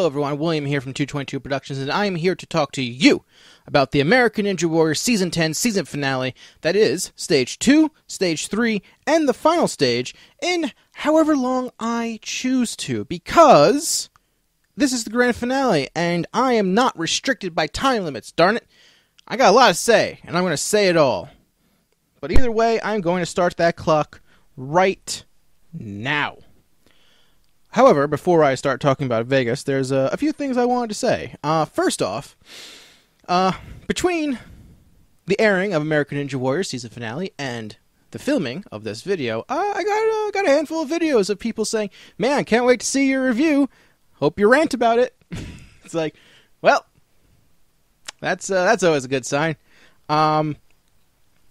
Hello everyone, William here from 222 Productions, and I am here to talk to you about the American Ninja Warrior Season 10 season finale, that is, Stage 2, Stage 3, and the final stage, in however long I choose to, because this is the grand finale, and I am not restricted by time limits, darn it. I got a lot to say, and I'm going to say it all. But either way, I'm going to start that clock right now. However, before I start talking about Vegas, there's a few things I wanted to say. First off, between the airing of American Ninja Warrior season finale and the filming of this video, I got a handful of videos of people saying, "Man, can't wait to see your review. Hope you rant about it." It's like, well, that's always a good sign.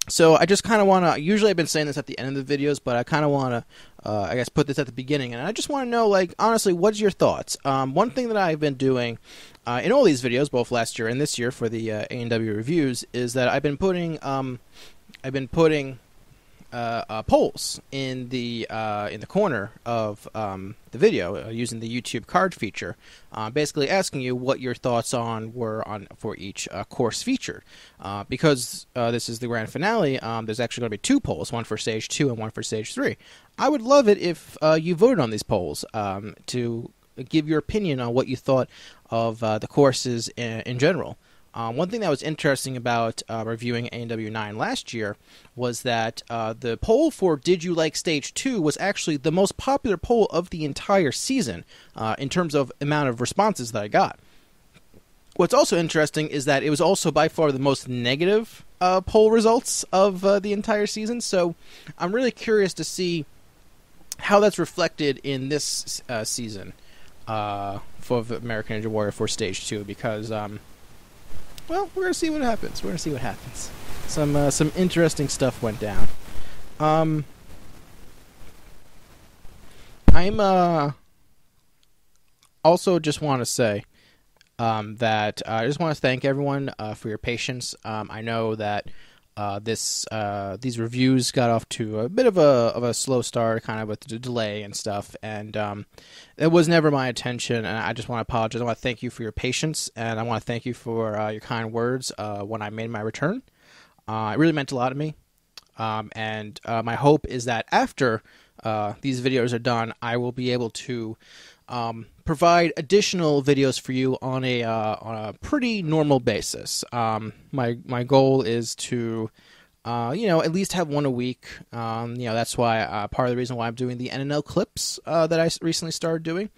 So I just kind of want to, usually I've been saying this at the end of the videos, but I kind of want to, I guess, put this at the beginning. And I just want to know, like, honestly, what's your thoughts? One thing that I've been doing in all these videos, both last year and this year for the A&W reviews, is that I've been putting polls in the corner of the video using the YouTube card feature, basically asking you what your thoughts were for each course featured. Because this is the grand finale, there's actually going to be two polls, one for Stage 2 and one for Stage 3. I would love it if you voted on these polls to give your opinion on what you thought of the courses in general. One thing that was interesting about reviewing A&W 9 last year was that the poll for Did You Like Stage 2 was actually the most popular poll of the entire season in terms of amount of responses that I got. What's also interesting is that it was also by far the most negative poll results of the entire season, so I'm really curious to see how that's reflected in this season for American Ninja Warrior for Stage 2, because well, we're gonna see what happens. Some interesting stuff went down. I'm also just want to say that I just want to thank everyone for your patience. I know that these reviews got off to a bit of a slow start, kind of with the delay and stuff, and it was never my intention, and I just want to apologize. I want to thank you for your patience, and I want to thank you for your kind words when I made my return. It really meant a lot to me, and my hope is that after these videos are done, I will be able to provide additional videos for you on a pretty normal basis. My goal is to at least have one a week. That's why part of the reason why I'm doing the NNL clips that I recently started doing.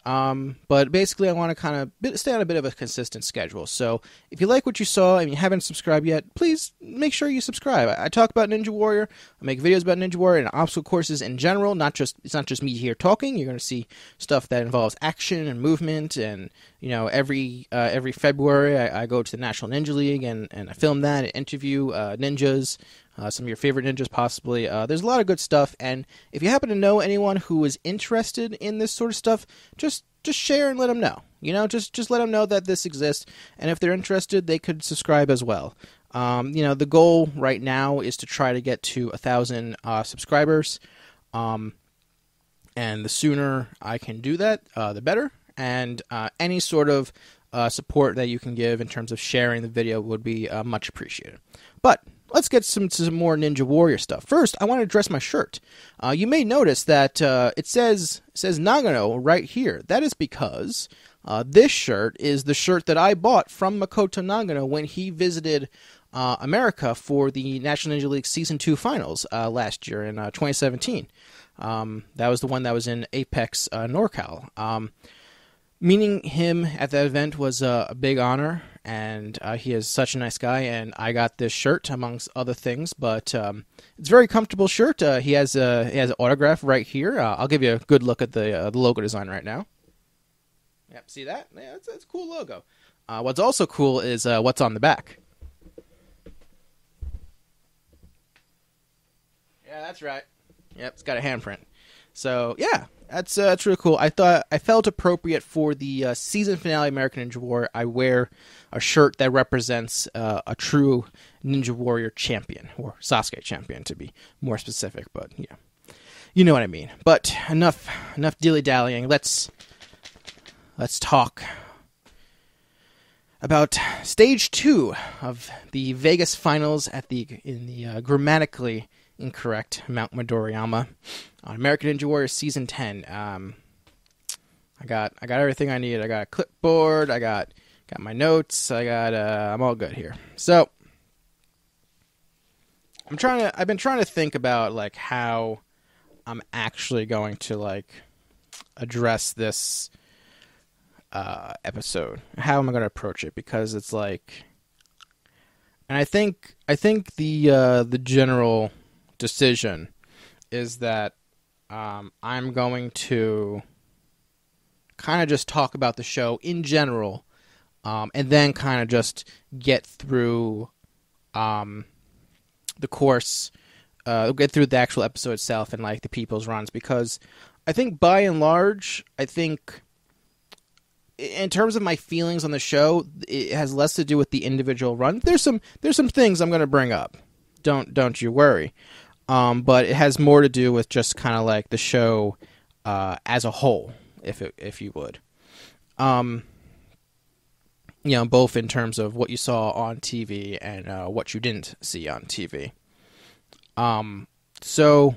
But basically, I want to kind of stay on a bit of a consistent schedule. So if you like what you saw and you haven't subscribed yet, please make sure you subscribe. I talk about Ninja Warrior. I make videos about Ninja Warrior and obstacle courses in general. It's not just me here talking. You're going to see stuff that involves action and movement. And every February, I go to the National Ninja League and I film that and interview ninjas. Some of your favorite ninjas, possibly. There's a lot of good stuff, and if you happen to know anyone who is interested in this sort of stuff, just share and let them know. Just let them know that this exists, and if they're interested, they could subscribe as well. The goal right now is to try to get to 1,000 subscribers, and the sooner I can do that, the better. And any sort of support that you can give in terms of sharing the video would be much appreciated. But let's get some more Ninja Warrior stuff. First, I want to address my shirt. You may notice that it says Nagano right here. That is because this shirt is the shirt that I bought from Makoto Nagano when he visited America for the National Ninja League Season 2 Finals last year in 2017. That was the one that was in Apex NorCal. Meeting him at that event was a big honor, and he is such a nice guy, and I got this shirt amongst other things, but it's a very comfortable shirt. He has an autograph right here. I'll give you a good look at the logo design right now. Yep, see that? Yeah, it's a cool logo. What's also cool is what's on the back. Yeah, that's right. Yep, it's got a handprint. So, yeah, that's really cool. I felt appropriate for the season finale American Ninja Warrior. I wear a shirt that represents a true Ninja Warrior champion, or Sasuke champion to be more specific, but yeah. You know what I mean. But enough dilly-dallying. Let's let's talk about Stage 2 of the Vegas finals in the grammatically incorrect Mount Midoriyama on American Ninja Warrior Season 10. I got everything I need. I got a clipboard. I got my notes. I'm all good here. So I've been trying to think about like how I'm actually going to like address this episode. How am I going to approach it? Because it's like, and I think the general decision is that I'm going to kind of just talk about the show in general, and then kind of just get through the course, get through the actual episode itself and like the people's runs, because I think by and large, in terms of my feelings on the show, it has less to do with the individual run. There's some things I'm going to bring up. Don't you worry. But it has more to do with just kind of like the show as a whole, if you would. Both in terms of what you saw on TV and what you didn't see on TV. So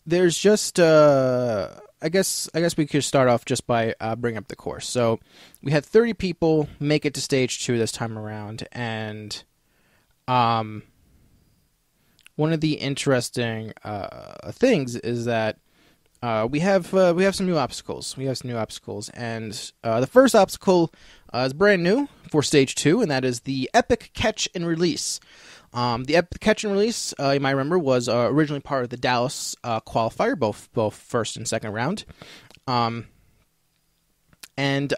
there's just I guess we could start off just by bringing up the course. So we had 30 people make it to Stage 2 this time around, and one of the interesting things is that we have some new obstacles. And the first obstacle is brand new for Stage 2, and that is the Epic Catch and Release. The Epic Catch and Release, you might remember, was originally part of the Dallas qualifier, both first and second round. And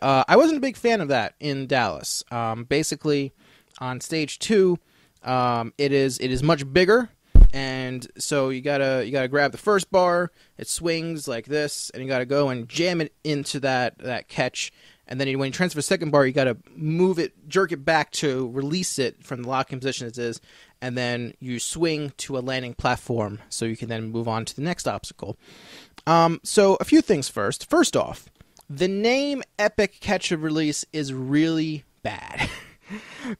I wasn't a big fan of that in Dallas. Basically, on Stage 2, it is much bigger. And so you gotta grab the first bar, it swings like this, and you gotta go and jam it into that catch. And then when you transfer the second bar, you gotta move it, jerk it back to release it from the locking position it is, and then you swing to a landing platform so you can then move on to the next obstacle. So a few things first. First off, the name Epic Catch and Release is really bad.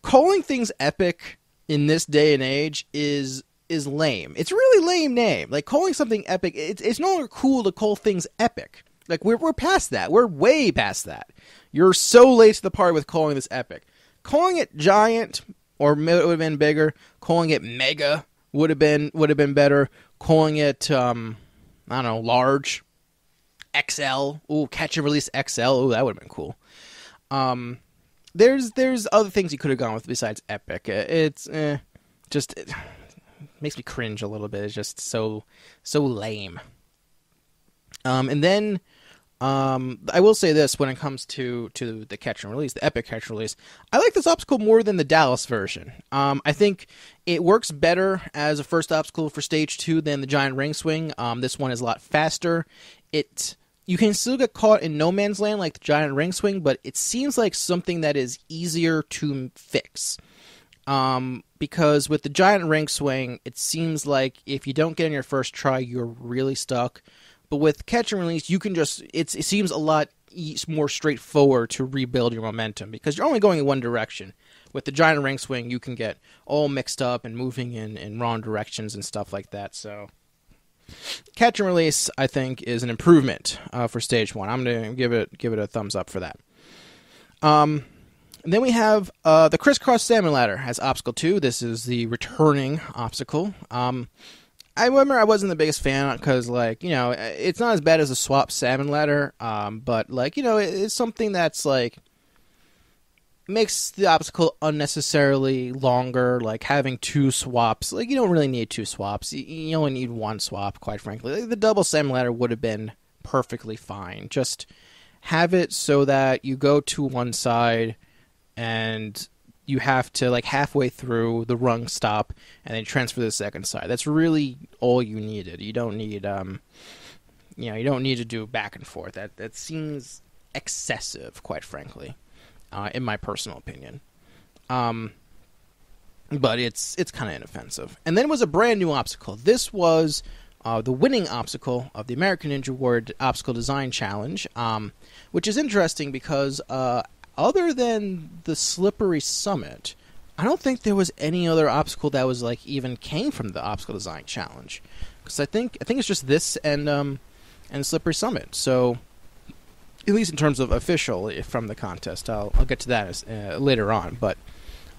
Calling things epic in this day and age is lame. It's a really lame name. Like, calling something epic, it's no longer cool to call things epic. Like, we're past that. We're way past that. You're so late to the party with calling this epic. Calling it giant, or it would have been bigger. Calling it mega would have been better. Calling it large, XL. Ooh, Catch and Release XL. Ooh, that would have been cool. There's other things you could have gone with besides epic. It makes me cringe a little bit. It's just so lame. And then I will say this when it comes to the Catch and Release, the Epic Catch and Release. I like this obstacle more than the Dallas version. I think it works better as a first obstacle for Stage 2 than the Giant Ring Swing. This one is a lot faster. You can still get caught in no man's land like the Giant Ring Swing, but it seems like something that is easier to fix. Because with the Giant Ring Swing, it seems like if you don't get in your first try, you're really stuck. But with Catch and Release, you can it seems a lot more straightforward to rebuild your momentum because you're only going in one direction. With the Giant Ring Swing, you can get all mixed up and moving in wrong directions and stuff like that. So Catch and Release, I think, is an improvement for Stage 1. I'm going to give it a thumbs up for that. Then we have the Crisscross Salmon Ladder as Obstacle 2. This is the returning obstacle. I remember I wasn't the biggest fan because, it's not as bad as a swap salmon ladder, but, it's something that's, makes the obstacle unnecessarily longer, like having two swaps. Like, you don't really need two swaps. You only need one swap, quite frankly. Like, the double salmon ladder would have been perfectly fine. Just have it so that you go to one side and you have to, halfway through the rung stop and then transfer to the second side. That's really all you needed. You don't need, you don't need to do back and forth. That seems excessive, quite frankly, in my personal opinion. But it's kind of inoffensive. And then it was a brand new obstacle. This was the winning obstacle of the American Ninja Warrior Obstacle Design Challenge, which is interesting because other than the Slippery Summit, I don't think there was any other obstacle that was like even came from the Obstacle Design Challenge, because I think it's just this and Slippery Summit. So at least in terms of official from the contest, I'll get to that later on. But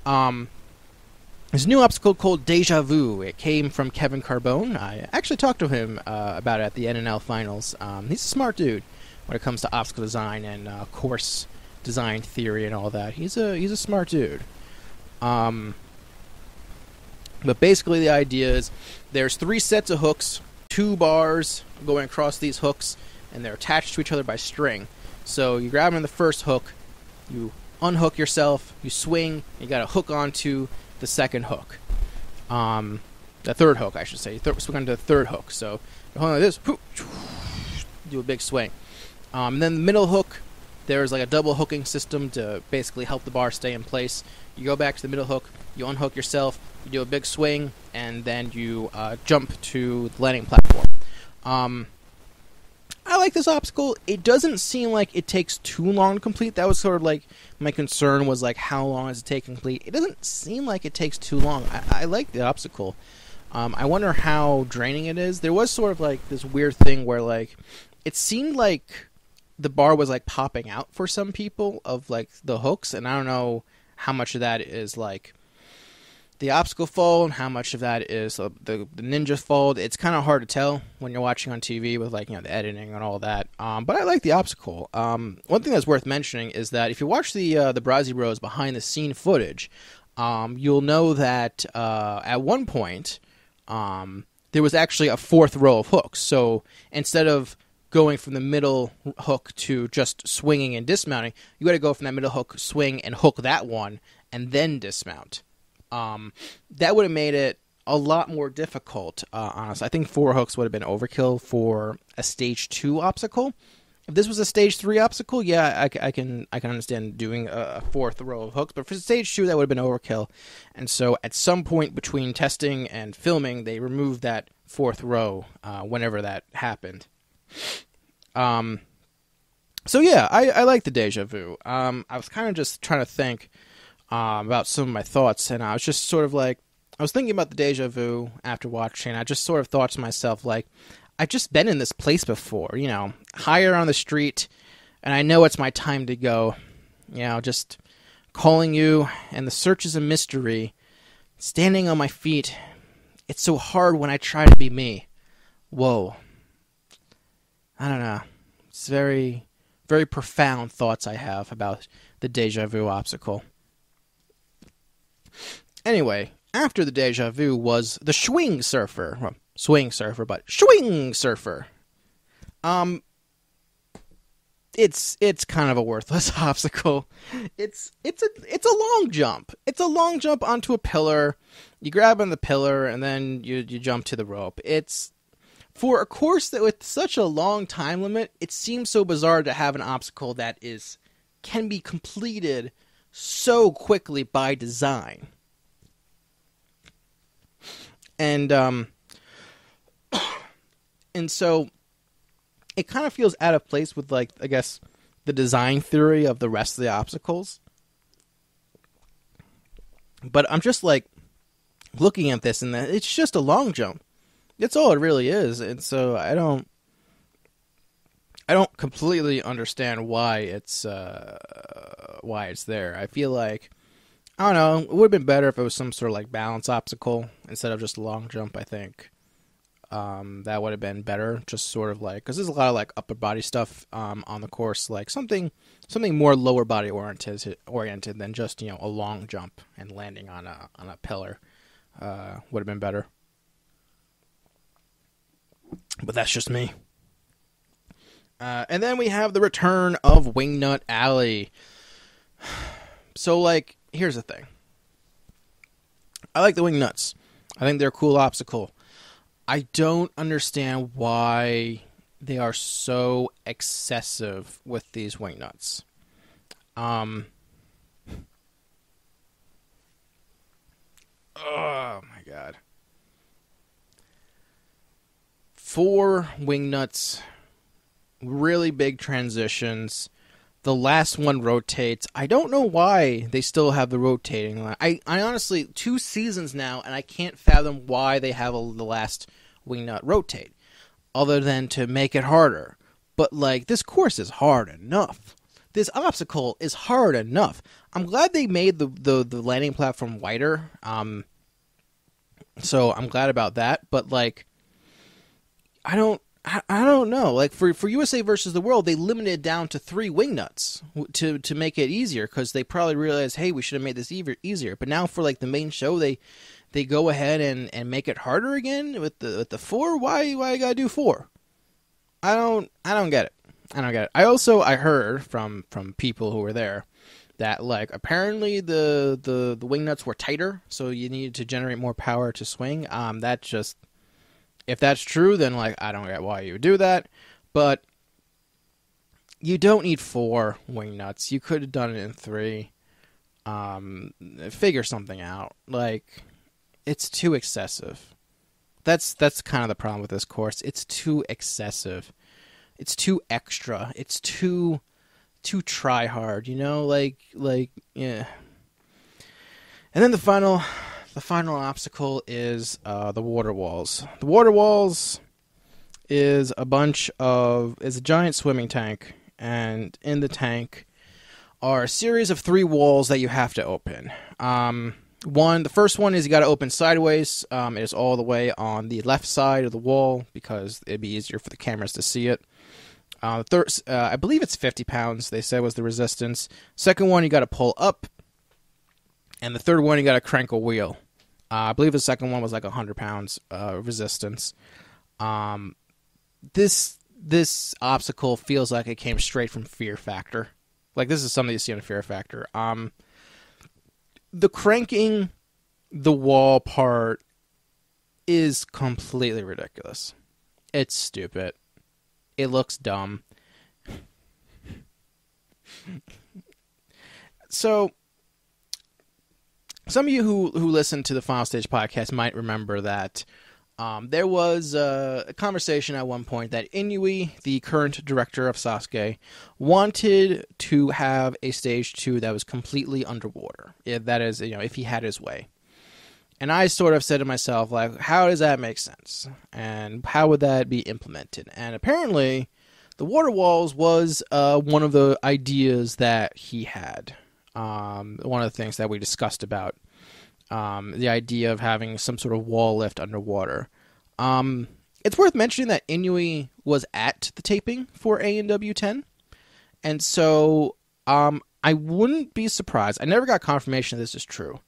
there's a new obstacle called Deja Vu. It came from Kevin Carbone. I actually talked to him about it at the NNL finals. He's a smart dude when it comes to obstacle design and course design theory and all that. He's a smart dude. But basically the idea is there's 3 sets of hooks, 2 bars going across these hooks, and they're attached to each other by string. So you grab them in the first hook, you unhook yourself, you swing, you got to hook onto the second hook. The third hook, I should say. You swing onto the third hook. So you're holding like this, do a big swing. And then the middle hook, there's like a double hooking system to basically help the bar stay in place. You go back to the middle hook, you unhook yourself, you do a big swing, and then you jump to the landing platform. I like this obstacle. It doesn't seem like it takes too long to complete. That was sort of like my concern, was like how long does it take to complete. It doesn't seem like it takes too long. I like the obstacle. I wonder how draining it is. There was sort of like this weird thing where like it seemed like the bar was like popping out for some people of like the hooks, and I don't know how much of that is like the obstacle fault and how much of that is the ninja fault. It's kind of hard to tell when you're watching on TV with like, you know, the editing and all that. But I like the obstacle. One thing that's worth mentioning is that if you watch the Brazzi Bros behind the scene footage, you'll know that at one point there was actually a 4th row of hooks. So instead of going from the middle hook to just swinging and dismounting, you got to go from that middle hook, swing, and hook that one, and then dismount. That would have made it a lot more difficult, honestly. I think 4 hooks would have been overkill for a stage 2 obstacle. If this was a stage 3 obstacle, yeah, I can understand doing a 4th row of hooks, but for stage 2, that would have been overkill. And so at some point between testing and filming, they removed that 4th row whenever that happened. So yeah, I like the Deja Vu. I was kind of just trying to think about some of my thoughts, and I was just sort of like, I was thinking about the Deja Vu after watching. I just sort of thought to myself, like, I've just been in this place before, you know, higher on the street, and I know it's my time to go, you know, just calling you, and the search is a mystery, standing on my feet, it's so hard when I try to be me. Whoa. I don't know. It's very, very profound thoughts I have about the Deja Vu obstacle. Anyway, after the Deja Vu was the Swing Surfer. Well, Swing Surfer, but Swing Surfer. It's kind of a worthless obstacle. It's a long jump. It's a long jump onto a pillar. You grab on the pillar and then you jump to the rope. It's for a course that with such a long time limit, it seems so bizarre to have an obstacle that can be completed so quickly by design. And so it kind of feels out of place with, like, I guess, the design theory of the rest of the obstacles. But I'm just, like, looking at this, and it's just a long jump. That's all it really is. And so I don't completely understand why it's there. I feel like, I don't know, it would have been better if it was some sort of, like, balance obstacle instead of just a long jump, I think. That would have been better, just sort of like, because there's a lot of like upper body stuff on the course, like something more lower body oriented than just, you know, a long jump and landing on a pillar would have been better. But that's just me. And then we have the return of Wingnut Alley. So, like, here's the thing. I like the Wingnuts. I think they're a cool obstacle. I don't understand why they are so excessive with these Wingnuts. Oh my god. 4 wingnuts, really big transitions. The last one rotates. I don't know why they still have the rotating line. I honestly, 2 seasons now, and I can't fathom why they have the last wingnut rotate, other than to make it harder. But, like, this course is hard enough. This obstacle is hard enough. I'm glad they made the landing platform wider. So I'm glad about that. But, like, I don't know. Like, for USA versus the World, they limited it down to 3 wingnuts to make it easier, because they probably realized, hey, we should have made this easier. But now for, like, the main show, they go ahead and make it harder again with the 4. Why you gotta do 4? I don't get it. I heard from people who were there that, like, apparently the wingnuts were tighter, so you needed to generate more power to swing. If that's true, then, like, I don't get why you would do that. But you don't need 4 wingnuts. You could have done it in 3. Figure something out. Like, it's too excessive. That's kind of the problem with this course. It's too excessive. It's too extra. It's too try hard, you know? Like, yeah. And then the final obstacle is the water walls. The water walls is a giant swimming tank, and in the tank are a series of 3 walls that you have to open. The first one is you got to open sideways. It is all the way on the left side of the wall, because it'd be easier for the cameras to see it. Third, I believe it's 50 pounds, they said was the resistance. Second one, you got to pull up. And the third one, you got to crank a wheel. I believe the second one was like 100 pounds resistance. This obstacle feels like it came straight from Fear Factor. Like, this is something you see on Fear Factor. The cranking the wall part is completely ridiculous. It's stupid. It looks dumb. So, some of you who listen to the Final Stage podcast might remember that there was a conversation at one point that Inui, the current director of Sasuke, wanted to have a Stage 2 that was completely underwater. That is, if he had his way. And I sort of said to myself, like, how does that make sense? And how would that be implemented? And apparently, the water walls was one of the ideas that he had. One of the things that we discussed about. The idea of having some sort of wall lift underwater. It's worth mentioning that Inui was at the taping for ANW 10. And so I wouldn't be surprised. I never got confirmation this is true.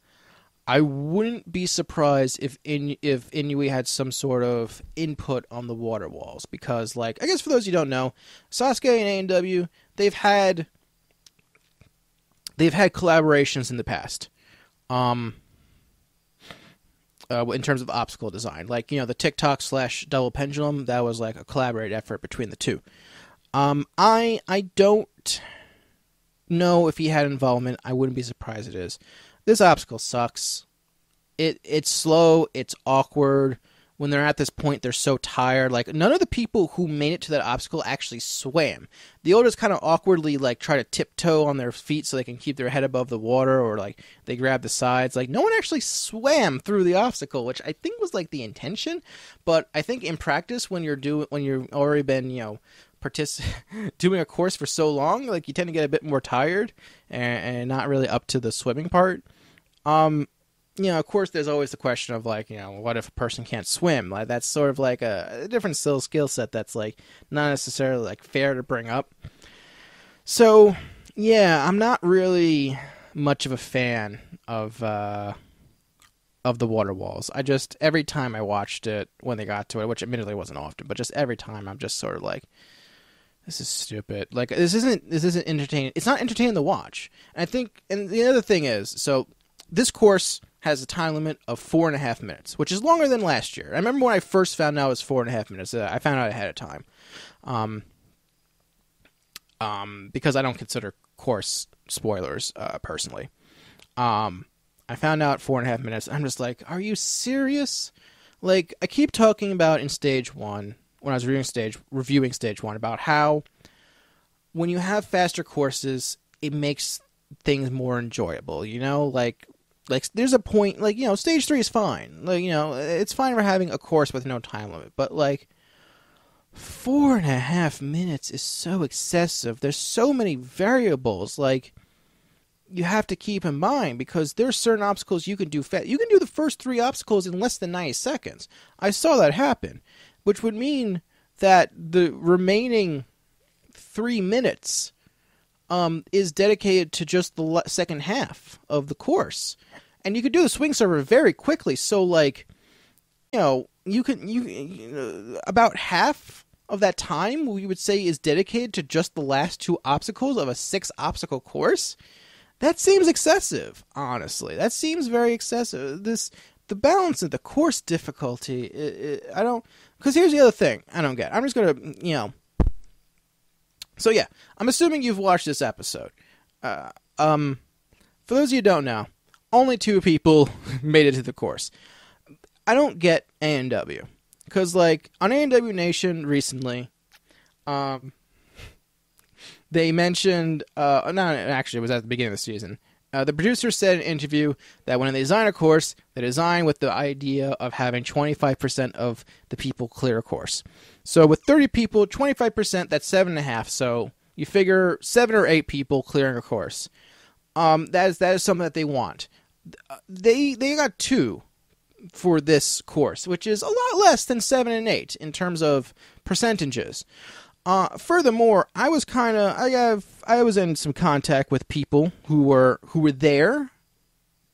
I wouldn't be surprised if Inui had some sort of input on the water walls, because, like, I guess for those who don't know, Sasuke and AEW, they've had collaborations in the past, in terms of obstacle design, like, the TikTok / double pendulum, that was like a collaborated effort between the two. I don't know if he had involvement. I wouldn't be surprised it is. This obstacle sucks. It's slow. It's awkward. When they're at this point, they're so tired. Like, none of the people who made it to that obstacle actually swam. The others kind of awkwardly, like, try to tiptoe on their feet so they can keep their head above the water, or, like, they grab the sides. Like, no one actually swam through the obstacle, which I think was, like, the intention. But I think in practice, when you've already been, doing a course for so long, like, you tend to get a bit more tired and not really up to the swimming part. Of course, there's always the question of, like, what if a person can't swim? Like, that's sort of like a different skill set that's, like, not necessarily, like, fair to bring up. So, yeah, I'm not really much of a fan of the water walls. Every time I watched it when they got to it, which admittedly wasn't often, but just every time, I'm just sort of like, this is stupid. Like, this isn't entertaining. It's not entertaining to watch. And the other thing is, so this course has a time limit of 4.5 minutes, which is longer than last year. I remember when I first found out it was 4.5 minutes. I found out ahead of time, because I don't consider course spoilers personally. I found out 4.5 minutes. I'm just like, are you serious? Like, I keep talking about in Stage 1 when I was reviewing stage 1 about how when you have faster courses, it makes things more enjoyable. Like there's a point, like, stage 3 is fine. Like, it's fine for having a course with no time limit, but like 4.5 minutes is so excessive. There's so many variables, like, you have to keep in mind, because there's certain obstacles you can do fast. You can do the first 3 obstacles in less than 90 seconds. I saw that happen, which would mean that the remaining 3 minutes is dedicated to just the second half of the course. And you could do the swing server very quickly. So, like, about half of that time, we would say, is dedicated to just the last 2 obstacles of a 6-obstacle course. That seems excessive, honestly. That seems very excessive. The balance of the course difficulty, I don't... Because here's the other thing I don't get. I'm just going to, So, yeah, I'm assuming you've watched this episode. For those of you who don't know, only 2 people made it to the course. I don't get A&W. Because, like, on A&W Nation recently, they mentioned, actually, it was at the beginning of the season. The producer said in an interview that when they design a course, they design with the idea of having 25% of the people clear a course. So with 30 people, 25%, that's 7.5. So you figure 7 or 8 people clearing a course. That is something that they want. They got 2 for this course, which is a lot less than 7 and 8 in terms of percentages. Furthermore, I was in some contact with people who were there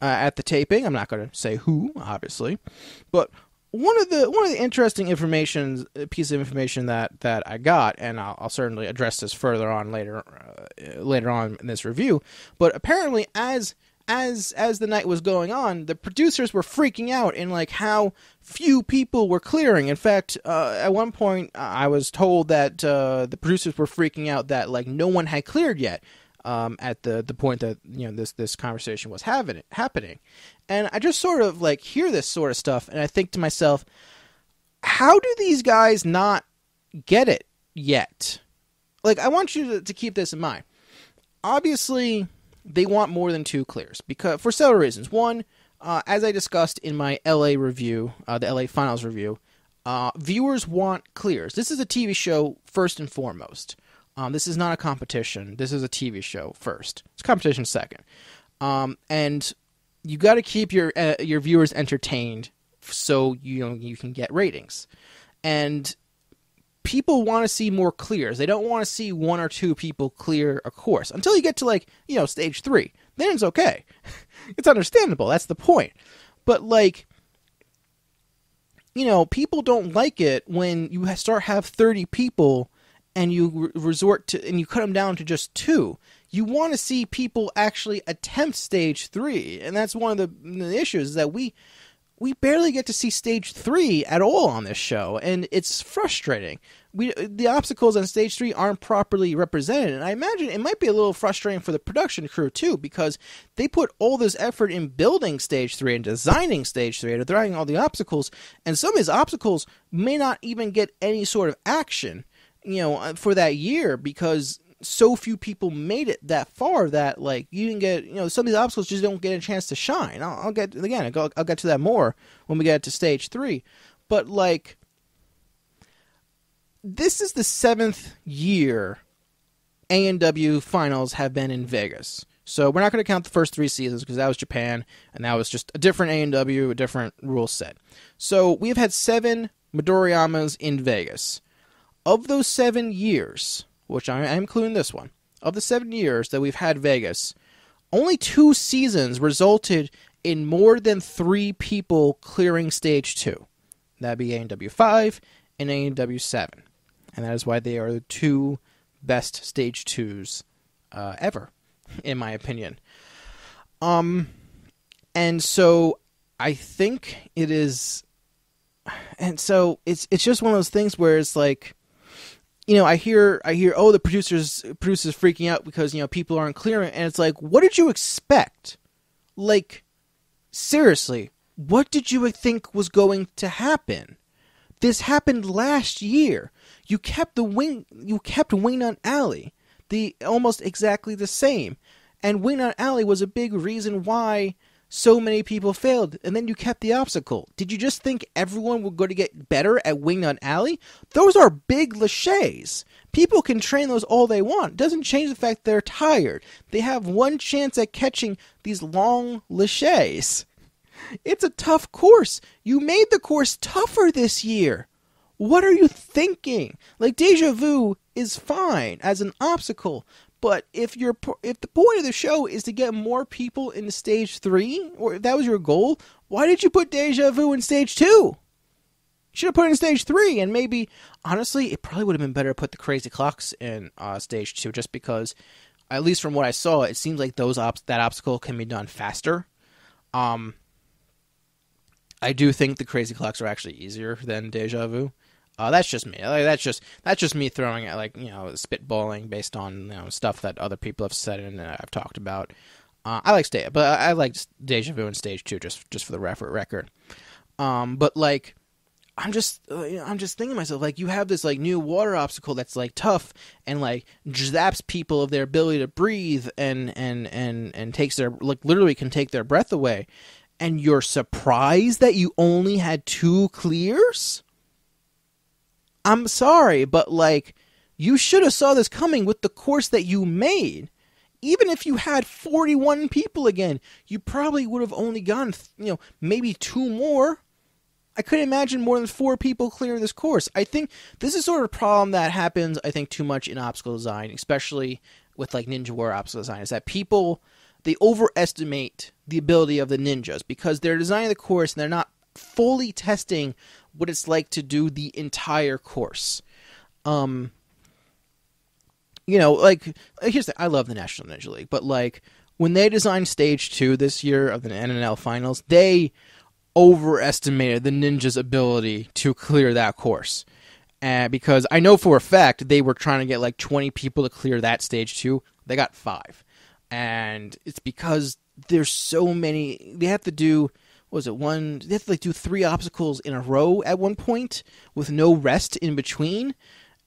at the taping. I'm not going to say who, obviously, but one of the interesting piece of information that I got, and I'll certainly address this further on later on in this review. But apparently, as the night was going on, the producers were freaking out in, like, how few people were clearing. In fact, at one point, I was told that the producers were freaking out that, like, no one had cleared yet at the point that, this conversation was happening. And I just sort of, like, hear this sort of stuff, and I think to myself, how do these guys not get it yet? Like, I want you to keep this in mind. Obviously, they want more than 2 clears, because for several reasons. One, as I discussed in my LA review, the LA Finals review, viewers want clears. This is a TV show first and foremost. This is not a competition. This is a TV show first. It's competition second. And you got to keep your viewers entertained so you can get ratings. And people want to see more clears. They don't want to see 1 or 2 people clear a course until you get to, like, stage 3. Then it's okay. It's understandable. That's the point. But, like, people don't like it when you have 30 people and you resort to, and you cut them down to just 2. You want to see people actually attempt stage 3. And that's one of the issues, is that we barely get to see stage 3 at all on this show, and it's frustrating. The obstacles on stage 3 aren't properly represented, and I imagine it might be a little frustrating for the production crew too, because they put all this effort in building stage 3 and designing stage 3 and designing all the obstacles, and some of these obstacles may not even get any sort of action, for that year, because so few people made it that far that, like, you can get, some of these obstacles just don't get a chance to shine. I'll get to that more when we get to stage 3. But, like, this is the 7th year A&W finals have been in Vegas. So we're not going to count the first 3 seasons, because that was Japan, and that was just a different A&W, a different rule set. So we've had 7 Midoriyamas in Vegas. Of those 7 years, which I'm including this one, of the 7 years that we've had Vegas, only 2 seasons resulted in more than 3 people clearing stage 2. That'd be A&W 5 and A&W 7. And that is why they are the 2 best stage 2s ever, in my opinion. And so I think it is, and so it's just one of those things where it's like, I hear, oh, the producers freaking out because, people aren't clearing, and it's like, what did you expect? Like, seriously, what did you think was going to happen? This happened last year. You kept Wingnut Alley, almost exactly the same. And Wingnut Alley was a big reason why so many people failed, and then you kept the obstacle. Did you just think everyone would go to get better at Wingnut Alley? Those are big laches. People can train those all they want. It doesn't change the fact they're tired. They have one chance at catching these long laches. It's a tough course. You made the course tougher this year. What are you thinking? Like, Deja Vu is fine as an obstacle, but if the point of the show is to get more people into Stage 3, or if that was your goal, why did you put Deja Vu in Stage 2? You should have put it in Stage 3, and maybe, honestly, it probably would have been better to put the Crazy Clocks in Stage 2, just because, at least from what I saw, it seems like that obstacle can be done faster. I do think the Crazy Clocks are actually easier than Deja Vu. That's just me. That's just me throwing at, spitballing based on stuff that other people have said and I've talked about. I like Deja Vu in Stage 2 just for the record. But I'm just thinking to myself, you have this new water obstacle that's tough and zaps people of their ability to breathe and takes their literally can take their breath away, and you're surprised that you only had 2 clears? I'm sorry, but you should have saw this coming with the course that you made. Even if you had 41 people again, you probably would have only gotten, maybe 2 more. I couldn't imagine more than 4 people clear this course. I think this is sort of a problem that happens, too much in obstacle design, especially with Ninja Warrior obstacle design, is that people, they overestimate the ability of the ninjas because they're designing the course and they're not fully testing what it's like to do the entire course. Here's I love the National Ninja League, but when they designed Stage 2 this year of the NNL Finals, they overestimated the ninjas' ability to clear that course. Because I know for a fact they were trying to get 20 people to clear that Stage 2. They got 5. And it's because there's so many. They have to do, they have to do 3 obstacles in a row at one point with no rest in between.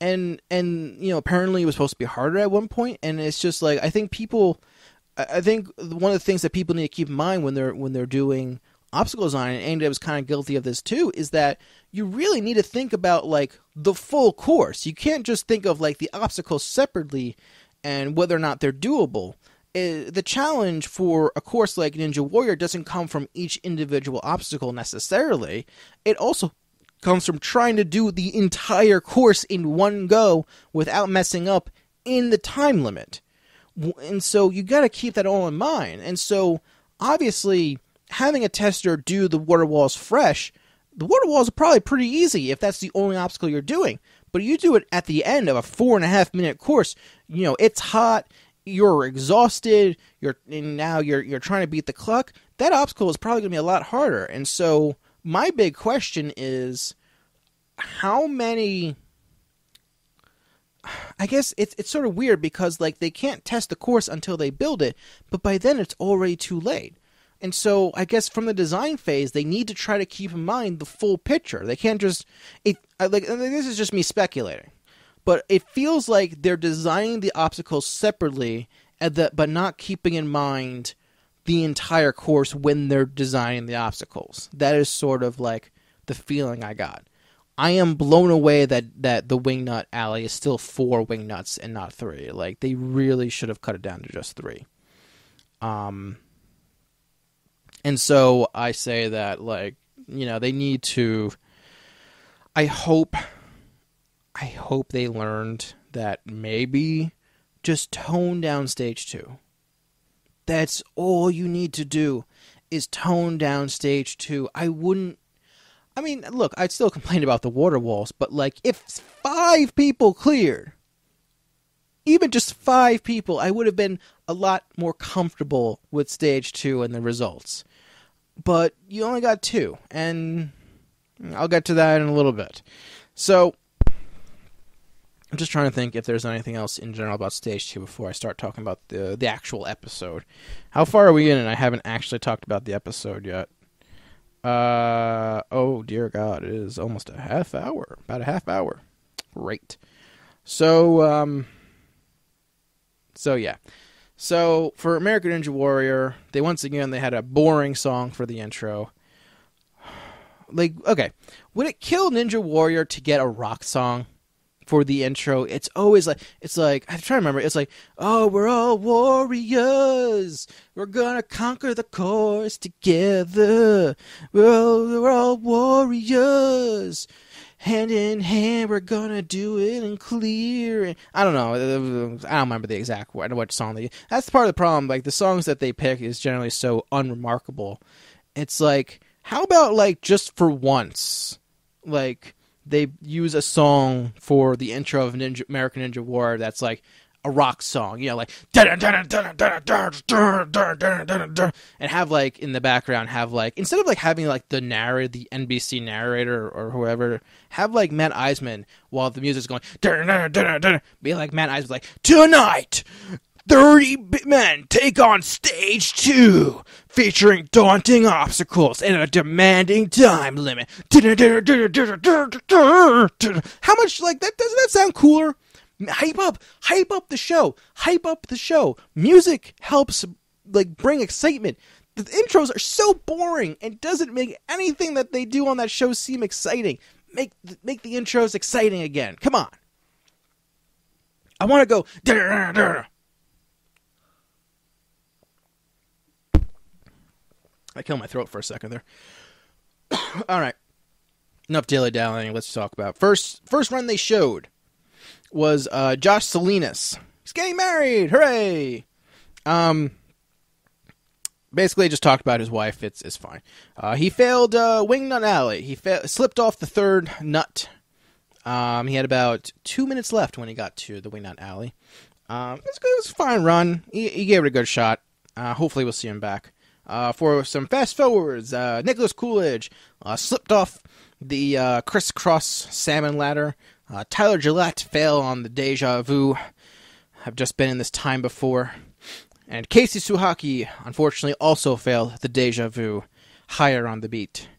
And apparently it was supposed to be harder at one point. And it's just I think one of the things that people need to keep in mind when they're doing obstacle design, and Andy was kind of guilty of this too, is that you really need to think about the full course. You can't just think of the obstacles separately and whether or not they're doable. The challenge for a course like Ninja Warrior doesn't come from each individual obstacle necessarily. It also comes from trying to do the entire course in one go without messing up in the time limit. And so you got to keep that all in mind. And so obviously having a tester do the water walls fresh, the water walls are probably pretty easy if that's the only obstacle you're doing. But you do it at the end of a 4.5 minute course, it's hot, you're exhausted, you're trying to beat the clock. That obstacle is probably going to be a lot harder. And so my big question is, how many? I guess it's sort of weird because they can't test the course until they build it, but by then it's already too late. And so I guess from the design phase, they need to try to keep in mind the full picture. They can't just this is just me speculating. But it feels like they're designing the obstacles separately, but not keeping in mind the entire course when they're designing the obstacles. That is sort of the feeling I got. I am blown away that the Wingnut Alley is still 4 Wingnuts and not 3. They really should have cut it down to just 3. And so I say that, they need to... I hope they learned that maybe just tone down Stage 2. That's all you need to do is tone down Stage 2. Look, I'd still complain about the water walls, but if 5 people cleared, even just 5 people, I would have been a lot more comfortable with Stage 2 and the results. But you only got 2, and I'll get to that in a little bit. So I'm just trying to think if there's anything else in general about Stage 2 before I start talking about the actual episode. How far are we in? And I haven't actually talked about the episode yet. Oh dear God, it is almost a half hour. About a half hour. Great. So, so yeah. So for American Ninja Warrior, they had a boring song for the intro. Like, okay, would it kill Ninja Warrior to get a rock song for the intro? It's always like, I'm trying to remember. It's like, oh, we're all warriors. We're gonna conquer the course together. We're all warriors. Hand in hand, we're gonna do it and clear. I don't know. I don't remember the exact word, what song they. That's part of the problem. Like, the songs that they pick is generally so unremarkable. It's like, how about, like, just for once, like, they use a song for the intro of American Ninja Warrior that's like a rock song, you know, like, and have, like, in the background, have, like, instead of, like, having, like, the NBC narrator or whoever, have, like, Matt Eisman while the music's going, be like Matt Eisman's like, tonight, 30 men take on stage 2, featuring daunting obstacles and a demanding time limit. How much, like, that, doesn't that sound cooler? Hype up the show. Music helps, like, bring excitement. The intros are so boring and doesn't make anything that they do on that show seem exciting. Make the intros exciting again. Come on. I want to go. I killed my throat for a second there. All right. Enough dilly-dallying. Let's talk about first run they showed was Josh Salinas. He's getting married. Hooray! Basically just talked about his wife. It's fine. He failed Wingnut Alley. He slipped off the third nut. He had about 2 minutes left when he got to the Wingnut Alley. It was a fine run. He gave it a good shot. Hopefully we'll see him back. For some fast forwards, Nicholas Coolidge slipped off the crisscross salmon ladder. Tyler Gillette fell on the Deja Vu. I've just been in this time before. And Casey Suhaki, unfortunately, also failed the Deja Vu higher on the beat.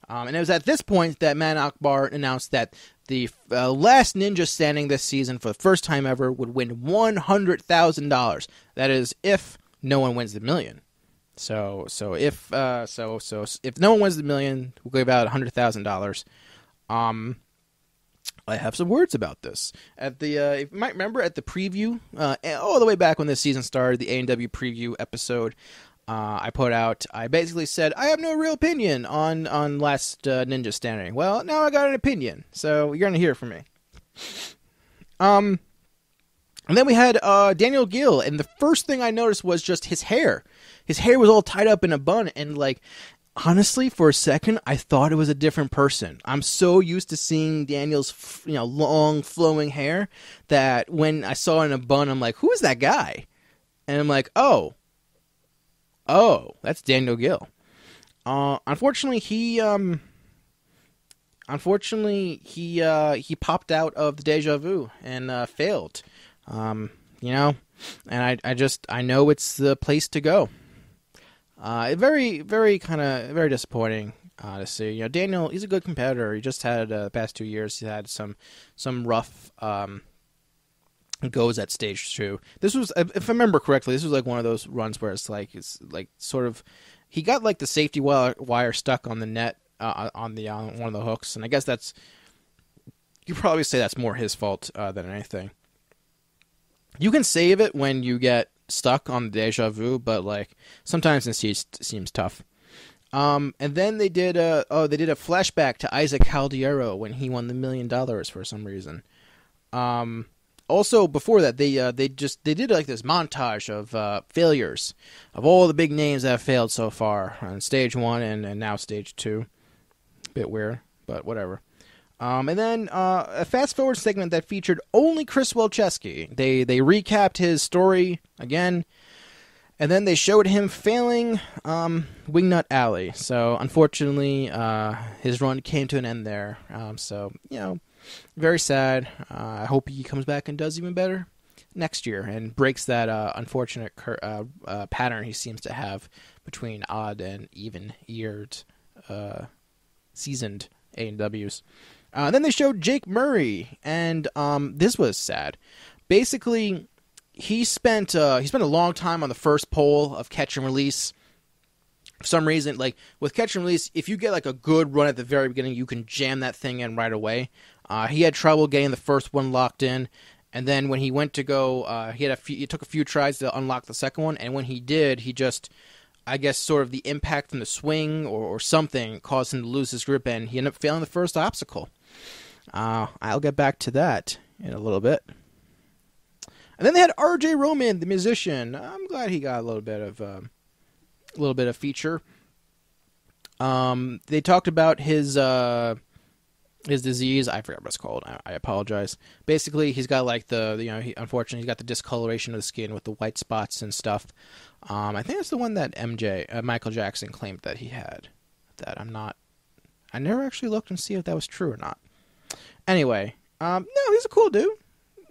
And it was at this point that Man Akbar announced that the last ninja standing this season for the first time ever would win $100,000. That is, if no one wins the million. So if no one wins the million, we'll give out $100,000. I have some words about this. At the if you might remember at the preview, all the way back when this season started, the A&W preview episode, I basically said I have no real opinion on Last Ninja Standing. Well, now I got an opinion, so you're gonna hear from me. And then we had Daniel Gill, and the first thing I noticed was just his hair. His hair was all tied up in a bun, and, like, honestly, for a second, I thought it was a different person. I'm so used to seeing Daniel's, long flowing hair that when I saw it in a bun, I'm like, who is that guy? And I'm like, oh, that's Daniel Gill. Unfortunately, he popped out of the Deja Vu and failed. And I know it's the place to go. Very disappointing to see. Daniel, he's a good competitor. He just had the past 2 years. He had some rough goes at stage 2. This was, if I remember correctly, this was like one of those runs where it's like sort of he got like the safety wire stuck on the net on one of the hooks, and I guess you probably say that's more his fault than anything. You can save it when you get stuck on the Deja Vu, but like sometimes it seems tough. And then they did a flashback to Isaac Caldiero when he won the $1 million for some reason. Also before that they did like this montage of failures of all the big names that have failed so far on stage 1 and now stage 2. Bit weird, but whatever. And then a fast-forward segment that featured only Chris Welcheski. They recapped his story again, and then they showed him failing Wingnut Alley. So, unfortunately, his run came to an end there. Very sad. I hope he comes back and does even better next year and breaks that unfortunate pattern he seems to have between odd and even-eared seasoned A&Ws. Then they showed Jake Murray, and this was sad. Basically, he spent a long time on the first pole of catch and release. For some reason, like with catch and release, if you get like a good run at the very beginning, you can jam that thing in right away. He had trouble getting the first one locked in, and then when he went to go, he took a few tries to unlock the second one, and when he did, he just, I guess, sort of the impact from the swing or something caused him to lose his grip, and he ended up failing the first obstacle. I'll get back to that in a little bit. And then they had R.J. Roman, the musician. I'm glad he got a little bit of feature. They talked about his disease. I forgot what it's called. I apologize. Basically, he's got like unfortunately, he's got the discoloration of the skin with the white spots and stuff. I think that's the one that Michael Jackson claimed that he had. I never actually looked and see if that was true or not. Anyway, no, he's a cool dude.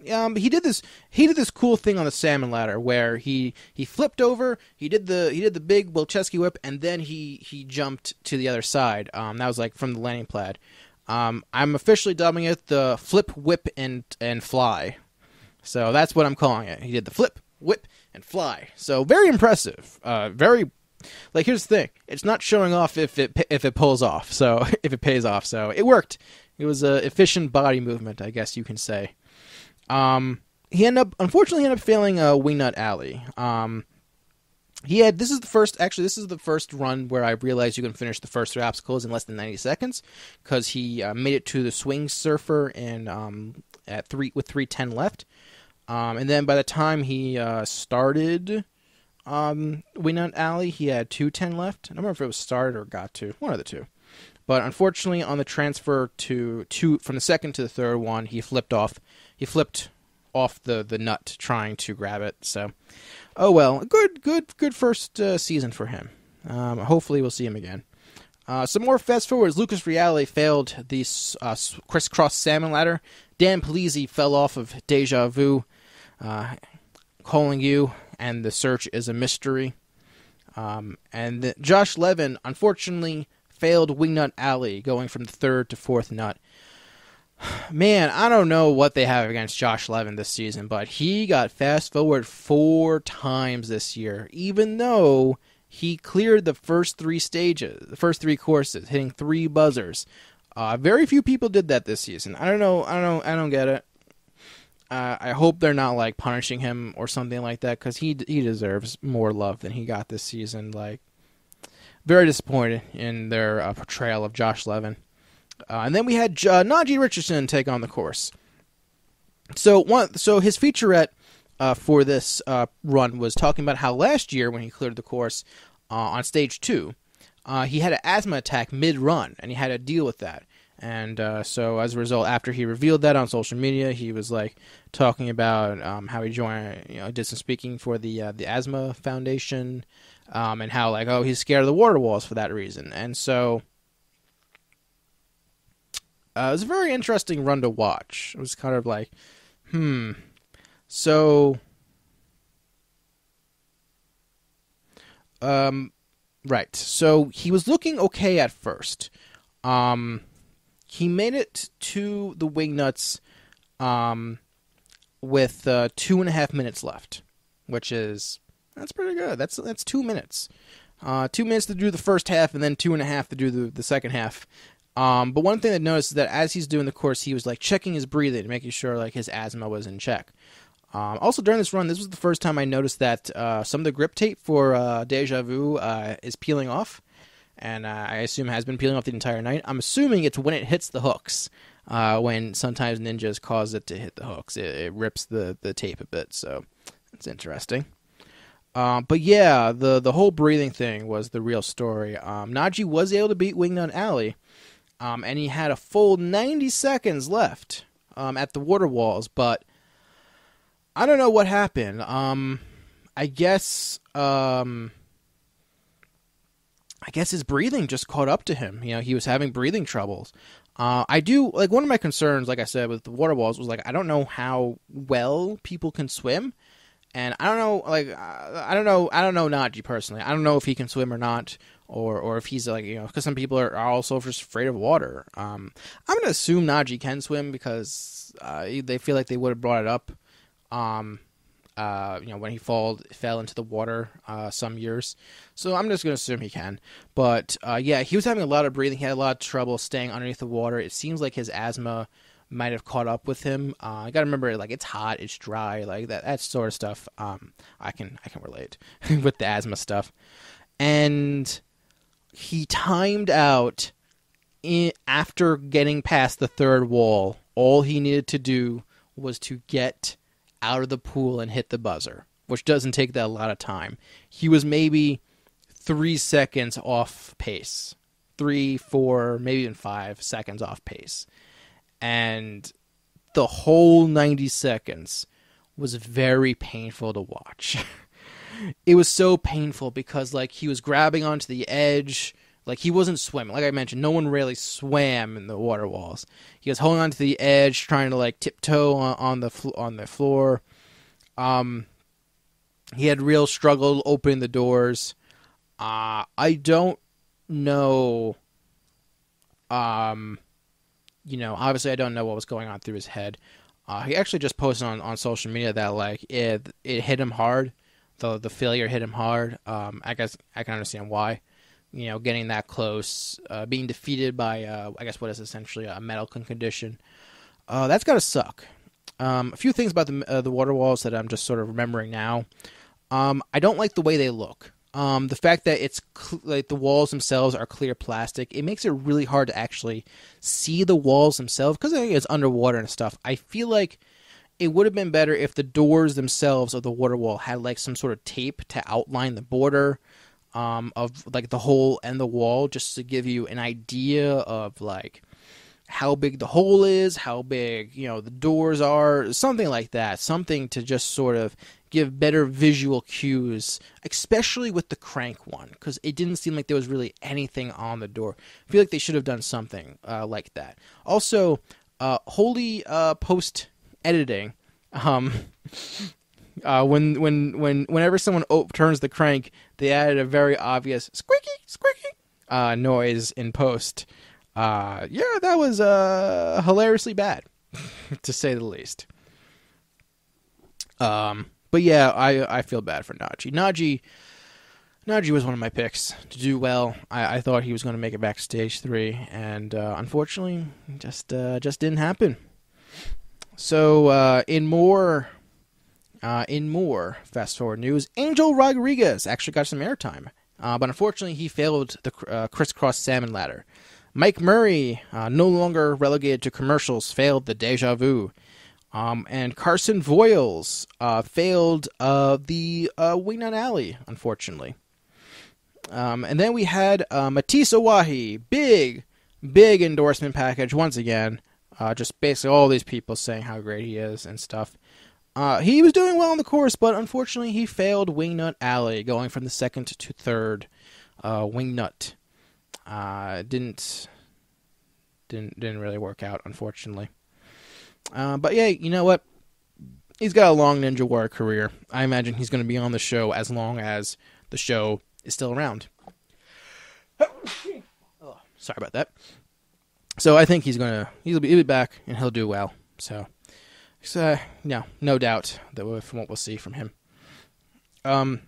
He did this cool thing on the salmon ladder where he flipped over, he did the big Wilczewski whip, and then he jumped to the other side. That was like from the landing pad. I'm officially dubbing it the flip, whip, and fly. So that's what I'm calling it. He did the flip, whip, and fly. So very impressive. Very, like, here's the thing. It's not showing off if it pulls off. So if it pays off. So it worked. It was an efficient body movement, I guess you can say. He unfortunately ended up failing Wingnut Alley. This is the first run where I realized you can finish the first 3 obstacles in less than 90 seconds, because he made it to the swing surfer with 3:10 left. And then by the time he started Wingnut Alley, he had 2:10 left. I don't remember if it was started or got to, one of the two. But unfortunately, on the transfer from the second to the third one, he flipped off the nut trying to grab it. So, oh well, good first season for him. Hopefully, we'll see him again. Some more fast forwards. Lucas Reale failed the crisscross salmon ladder. Dan Palisi fell off of Deja Vu, Calling You, and The Search is a Mystery. And Josh Levin, unfortunately, failed Wingnut Alley, going from the 3rd to 4th nut. Man, I don't know what they have against Josh Levin this season, but he got fast forward 4 times this year, even though he cleared the first 3 stages, the first 3 courses, hitting 3 buzzers. Very few people did that this season. I don't get it. I hope they're not like punishing him or something like that, because he deserves more love than he got this season. Like, very disappointed in their portrayal of Josh Levin. And then we had Nagi Richardson take on the course. So his featurette for this run was talking about how last year when he cleared the course on stage 2, he had an asthma attack mid-run, and he had to deal with that. And so as a result, after he revealed that on social media, he was like talking about how he did some speaking for the Asthma Foundation, and how like, oh, he's scared of the water walls for that reason. And so it was a very interesting run to watch. It was kind of like, so right. So he was looking okay at first. He made it to the Wingnuts with 2.5 minutes left, that's pretty good. That's 2 minutes. 2 minutes to do the first half, and then 2.5 to do the second half. But one thing I noticed is that as he's doing the course, he was like checking his breathing, making sure like his asthma was in check. Also during this run, this was the first time I noticed that some of the grip tape for Deja Vu is peeling off. And I assume has been peeling off the entire night. I'm assuming it's when it hits the hooks. When sometimes ninjas cause it to hit the hooks. It rips the tape a bit, so it's interesting. But yeah, the whole breathing thing was the real story. Nagi was able to beat Wingnut Alley, and he had a full 90 seconds left at the water walls, but I don't know what happened. I guess his breathing just caught up to him. You know, he was having breathing troubles. One of my concerns, like I said, with the water walls was like, I don't know how well people can swim. And I don't know, like, I don't know Nagi personally. I don't know if he can swim or not, or if he's like, because some people are also just afraid of water. I'm gonna assume Nagi can swim because they feel like they would have brought it up, when he fell into the water some years. So I'm just gonna assume he can. But yeah, he was having a lot of breathing. He had a lot of trouble staying underneath the water. It seems like his asthma might have caught up with him. I gotta remember, like, it's hot, it's dry, like that sort of stuff. I can relate with the asthma stuff. And he timed out after getting past the third wall. All he needed to do was to get out of the pool and hit the buzzer, which doesn't take that a lot of time. He was maybe 3 seconds off pace. 3, 4, maybe even 5 seconds off pace. And the whole 90 seconds was very painful to watch. It was so painful because, like, he was grabbing onto the edge. Like, he wasn't swimming. Like I mentioned, no one really swam in the water walls. He was holding onto the edge, trying to, like, tiptoe on the floor. He had real struggle opening the doors. I don't know. Obviously I don't know what was going on through his head. He actually just posted on social media that, like, it hit him hard. The failure hit him hard. I guess I can understand why. Getting that close, being defeated by, I guess what is essentially a medical condition. That's gotta suck. A few things about the water walls that I'm just sort of remembering now. I don't like the way they look. The fact that it's like the walls themselves are clear plastic, it makes it really hard to actually see the walls themselves because I think it's underwater and stuff. I feel like it would have been better if the doors themselves of the water wall had, like, some sort of tape to outline the border of, like, the hole and the wall, just to give you an idea of, like, how big the hole is, how big, the doors are, something like that. Something to just sort of give better visual cues, especially with the crank one, because it didn't seem like there was really anything on the door. I feel like they should have done something like that. Also, holy post-editing, whenever someone turns the crank, they added a very obvious squeaky noise in post. Yeah, that was hilariously bad, to say the least. But yeah, I feel bad for Nagi. Nagi was one of my picks to do well. I thought he was going to make it back to stage 3, and unfortunately, just didn't happen. So in more fast forward news, Angel Rodriguez actually got some airtime, but unfortunately he failed the crisscross salmon ladder. Mike Murray, no longer relegated to commercials, failed the Deja Vu. And Carson Voiles failed the Wingnut Alley, unfortunately. And then we had Matisse Owahi, big endorsement package once again. Just basically all these people saying how great he is and stuff. He was doing well on the course, but unfortunately he failed Wingnut Alley, going from the second to third Wingnut. Didn't really work out, unfortunately. But yeah, you know what? He's got a long Ninja Warrior career. I imagine he's going to be on the show as long as the show is still around. Oh, sorry about that. So I think he'll be back and he'll do well. So no doubt that from what we'll see from him. And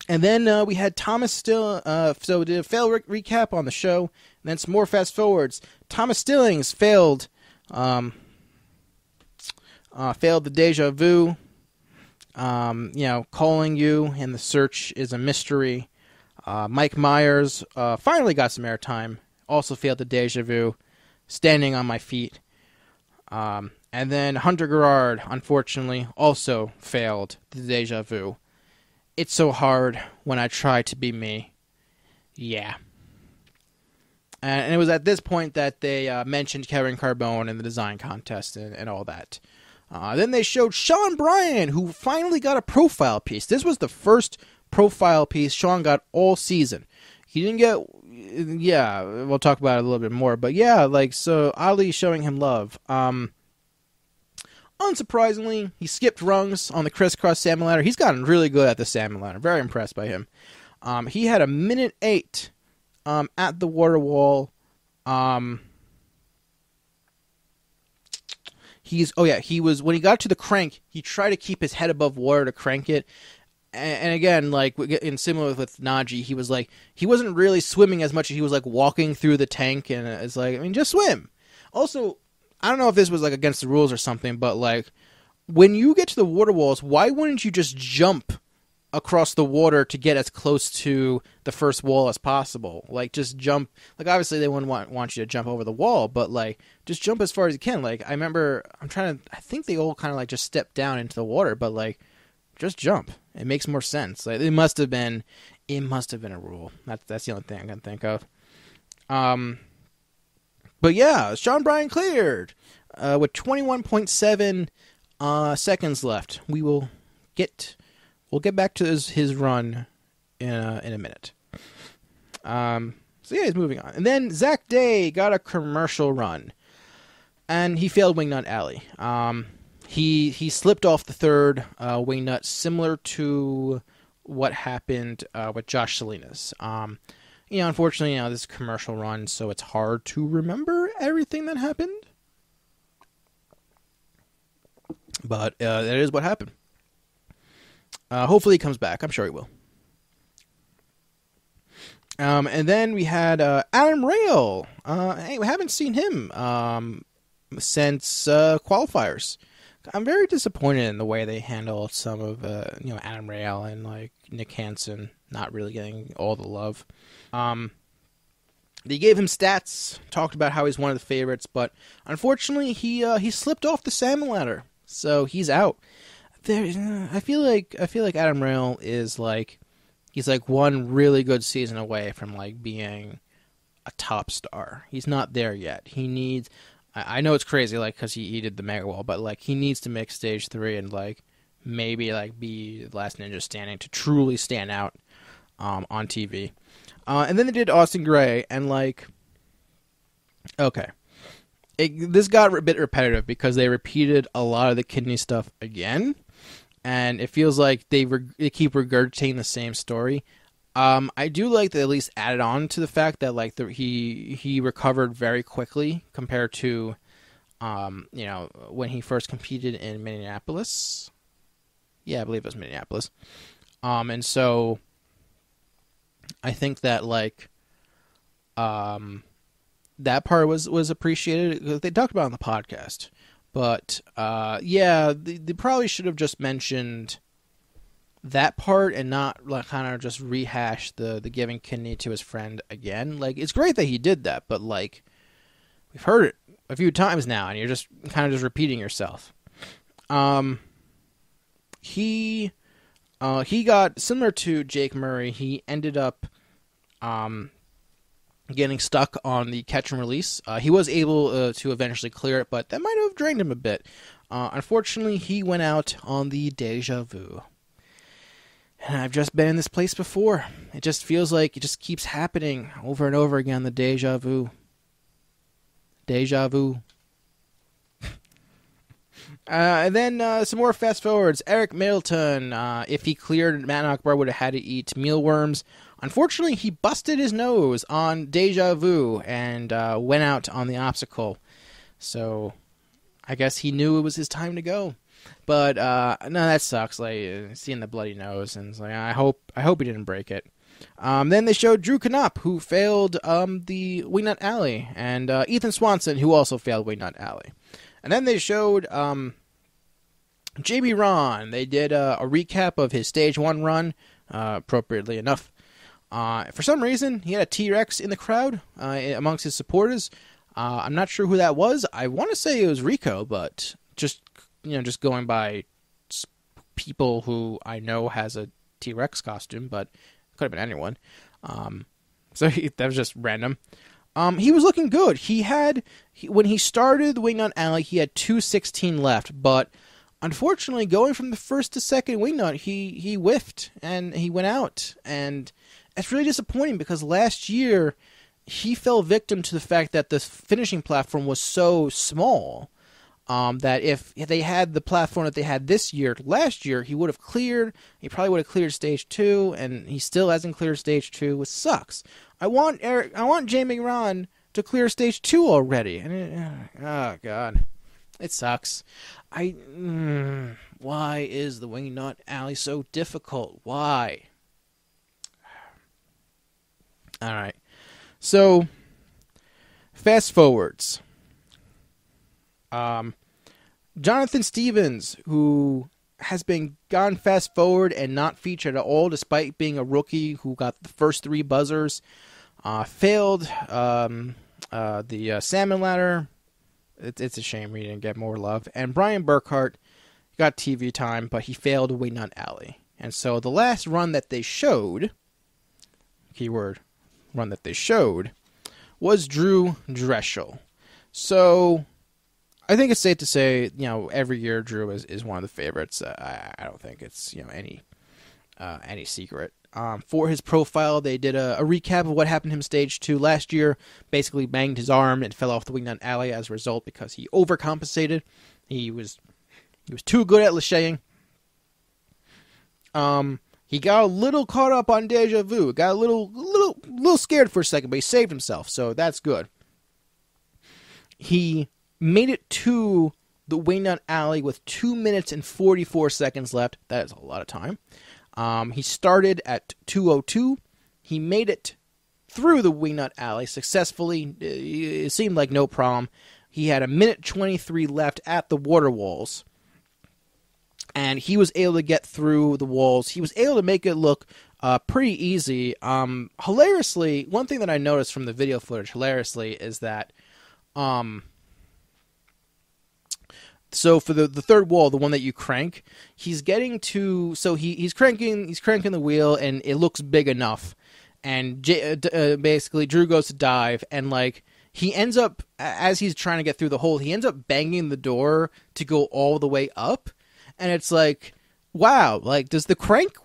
then we had Thomas Still. So we did a fail recap on the show, and then some more fast forwards. Thomas Stillings failed the Deja Vu. Calling you and the search is a mystery. Mike Myers finally got some airtime. Also failed the Deja Vu. Standing on my feet. And then Hunter Gerard, unfortunately, also failed the Deja Vu. It's so hard when I try to be me. Yeah. And it was at this point that they mentioned Kevin Carbone in the design contest and all that. Then they showed Sean Bryan, who finally got a profile piece. This was the first profile piece Sean got all season. He didn't get... Yeah, we'll talk about it a little bit more. But yeah, so Ali showing him love. Unsurprisingly, he skipped rungs on the crisscross salmon ladder. He's gotten really good at the salmon ladder. Very impressed by him. He had a minute 8 at the water wall. He was, when he got to the crank, he tried to keep his head above water to crank it. And again, like in similar with Nagi, he was like, he wasn't really swimming as much as he was like walking through the tank, and it's like, I mean, just swim. Also, I don't know if this was like against the rules or something, but like when you get to the water walls, why wouldn't you just jump across the water to get as close to the first wall as possible? Like, just jump. Like, obviously they wouldn't want you to jump over the wall, but like just jump as far as you can. Like, I think they all kind of like just stepped down into the water, but like just jump. It makes more sense. Like, it must have been a rule. That's the only thing I can think of. But yeah, Sean Bryan cleared with 21.7 seconds left. We'll get back to his run in a minute. So yeah, he's moving on. And then Zach Day got a commercial run, and he failed Wingnut Alley. He slipped off the third wingnut, similar to what happened with Josh Salinas. Unfortunately, this is a commercial run, so it's hard to remember everything that happened. But that is what happened. Hopefully he comes back. I'm sure he will. And then we had Adam Rail. Hey, we haven't seen him since qualifiers. I'm very disappointed in the way they handled some of Adam Rail and like Nick Hansen not really getting all the love. They gave him stats, talked about how he's one of the favorites, but unfortunately he slipped off the salmon ladder, so he's out. I feel like Adam Rail is like, he's like one really good season away from like being a top star. He's not there yet. He needs. I know it's crazy, like, because he did the mega wall, but like he needs to make stage 3 and like maybe like be the last ninja standing to truly stand out on TV. And then they did Austin Gray, and like, okay, this got a bit repetitive because they repeated a lot of the kidney stuff again, and it feels like they keep regurgitating the same story. I do like that they at least added on to the fact that like he recovered very quickly compared to when he first competed in Minneapolis. Yeah, I believe it was Minneapolis. And so I think that like that part was appreciated. They talked about it on the podcast. But they probably should have just mentioned that part and not like kind of just rehash the giving kidney to his friend again. Like, it's great that he did that, but like we've heard it a few times now, and you're just kind of just repeating yourself. He got similar to Jake Murray. He ended up getting stuck on the catch and release. He was able to eventually clear it, but that might have drained him a bit. Unfortunately, he went out on the Deja Vu. And I've just been in this place before. It just feels like it just keeps happening over and over again, the Deja Vu. Deja Vu. And then some more fast forwards. Eric Middleton, if he cleared, Matt Akbar would have had to eat mealworms. Unfortunately, he busted his nose on Deja Vu and went out on the obstacle. So I guess he knew it was his time to go. But no, that sucks. Like seeing the bloody nose, and it's like I hope he didn't break it. Then they showed Drew Knopp, who failed the Wingnut Alley, and Ethan Swanson, who also failed Wingnut Alley. And then they showed JB Ron. They did a recap of his stage 1 run, appropriately enough. For some reason, he had a T-Rex in the crowd amongst his supporters. I'm not sure who that was. I want to say it was Rico, but just going by people who I know has a T-Rex costume, but it could have been anyone. So that was just random. He was looking good. When he started the Wingnut Alley, he had 2:16 left, but unfortunately, going from the first to second Wingnut, he whiffed and he went out, and it's really disappointing because last year he fell victim to the fact that the finishing platform was so small. That if they had the platform that they had last year, he would have cleared. He probably would have cleared stage 2, and he still hasn't cleared stage 2, which sucks. I want Jamie Ron to clear stage 2 already, and oh god, it sucks. Why is the Wingnut Alley so difficult? Why? All right, so fast forwards. Jonathan Stevens, who has been gone fast forward and not featured at all, despite being a rookie who got the first 3 buzzers, failed the salmon ladder. It's a shame he didn't get more love. And Brian Burkhart got TV time, but he failed Wingnut Alley. And so the last run that they showed, keyword run that they showed, was Drew Dreschel. So I think it's safe to say, every year Drew is one of the favorites. I don't think it's any secret. For his profile, they did a recap of what happened to him stage 2 last year. Basically banged his arm and fell off the Wingnut Alley as a result because he overcompensated. He was too good at lashaying. He got a little caught up on Deja Vu. Got a little scared for a second, but he saved himself, so that's good. He made it to the Wingnut Alley with 2 minutes and 44 seconds left. That is a lot of time. He started at 2:02. He made it through the Wingnut Alley successfully. It seemed like no problem. He had 1:23 left at the water walls, and he was able to get through the walls. He was able to make it look pretty easy. Hilariously, one thing that I noticed from the video footage, is that so for the third wall, the one that you crank, he's getting to, so he's cranking the wheel, and it looks big enough, and basically Drew goes to dive, and he ends up, as he's trying to get through the hole, he ends up banging the door to go all the way up, and it's wow, does the crank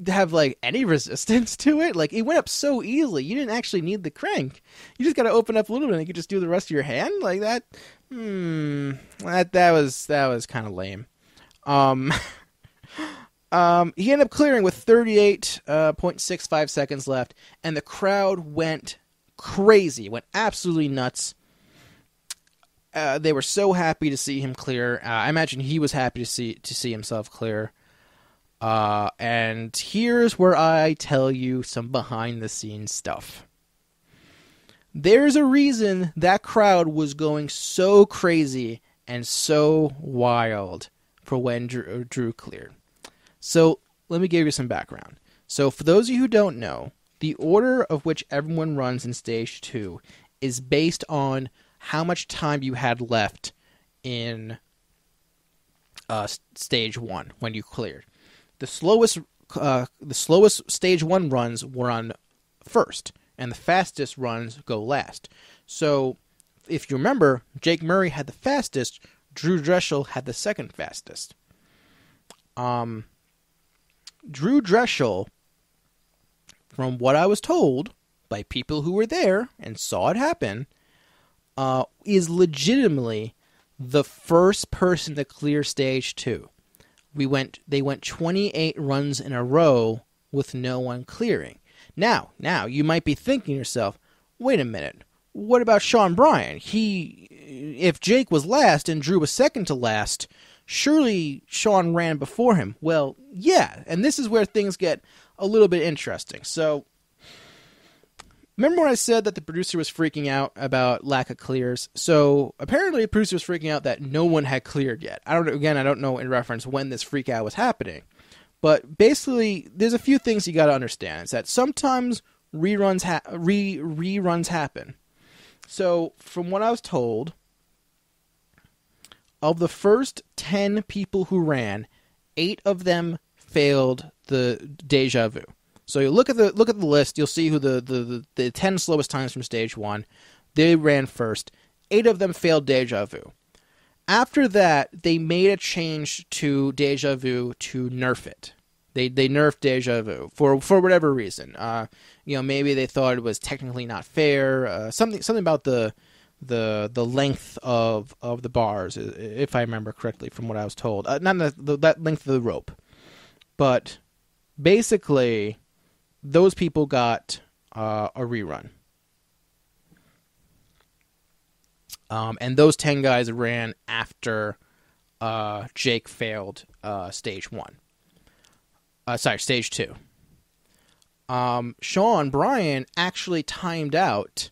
have any resistance to it? It went up so easily. You didn't actually need the crank. You just got to open up a little bit and you could just do the rest of your hand like that. That was kind of lame. He ended up clearing with 38.65 seconds left, and the crowd went crazy, went absolutely nuts. They were so happy to see him clear. I imagine he was happy to see himself clear. And here's where I tell you some behind-the-scenes stuff. There's a reason that crowd was going so crazy and so wild for when Drew cleared. So let me give you some background. So for those of you who don't know, the order of which everyone runs in Stage 2 is based on how much time you had left in Stage 1 when you cleared. The slowest Stage 1 runs were on first, and the fastest runs go last. So, if you remember, Jake Murray had the fastest, Drew Dreschel had the second fastest. Drew Dreschel, from what I was told by people who were there and saw it happen, is legitimately the first person to clear Stage 2. They went 28 runs in a row with no one clearing. Now, you might be thinking to yourself, wait a minute, what about Sean Bryan? If Jake was last and Drew was second to last, surely Sean ran before him. Well, yeah, and this is where things get a little bit interesting. So, remember when I said that the producer was freaking out about lack of clears? So, apparently the producer was freaking out that no one had cleared yet. I don't know in reference when this freak out was happening. But basically, there's a few things you got to understand. It's that sometimes reruns happen. So, from what I was told, of the first 10 people who ran, 8 of them failed the Deja Vu. So you look at the list, you'll see who the 10 slowest times from Stage 1. They ran first. 8 of them failed Deja Vu. After that, they made a change to Deja Vu to nerf it. They nerfed Deja Vu for whatever reason. Maybe they thought it was technically not fair. Something about the the length of the bars, if I remember correctly from what I was told. Not that length of the rope, but basically those people got a rerun. And those 10 guys ran after Jake failed stage 1. Stage 2. Sean Bryan actually timed out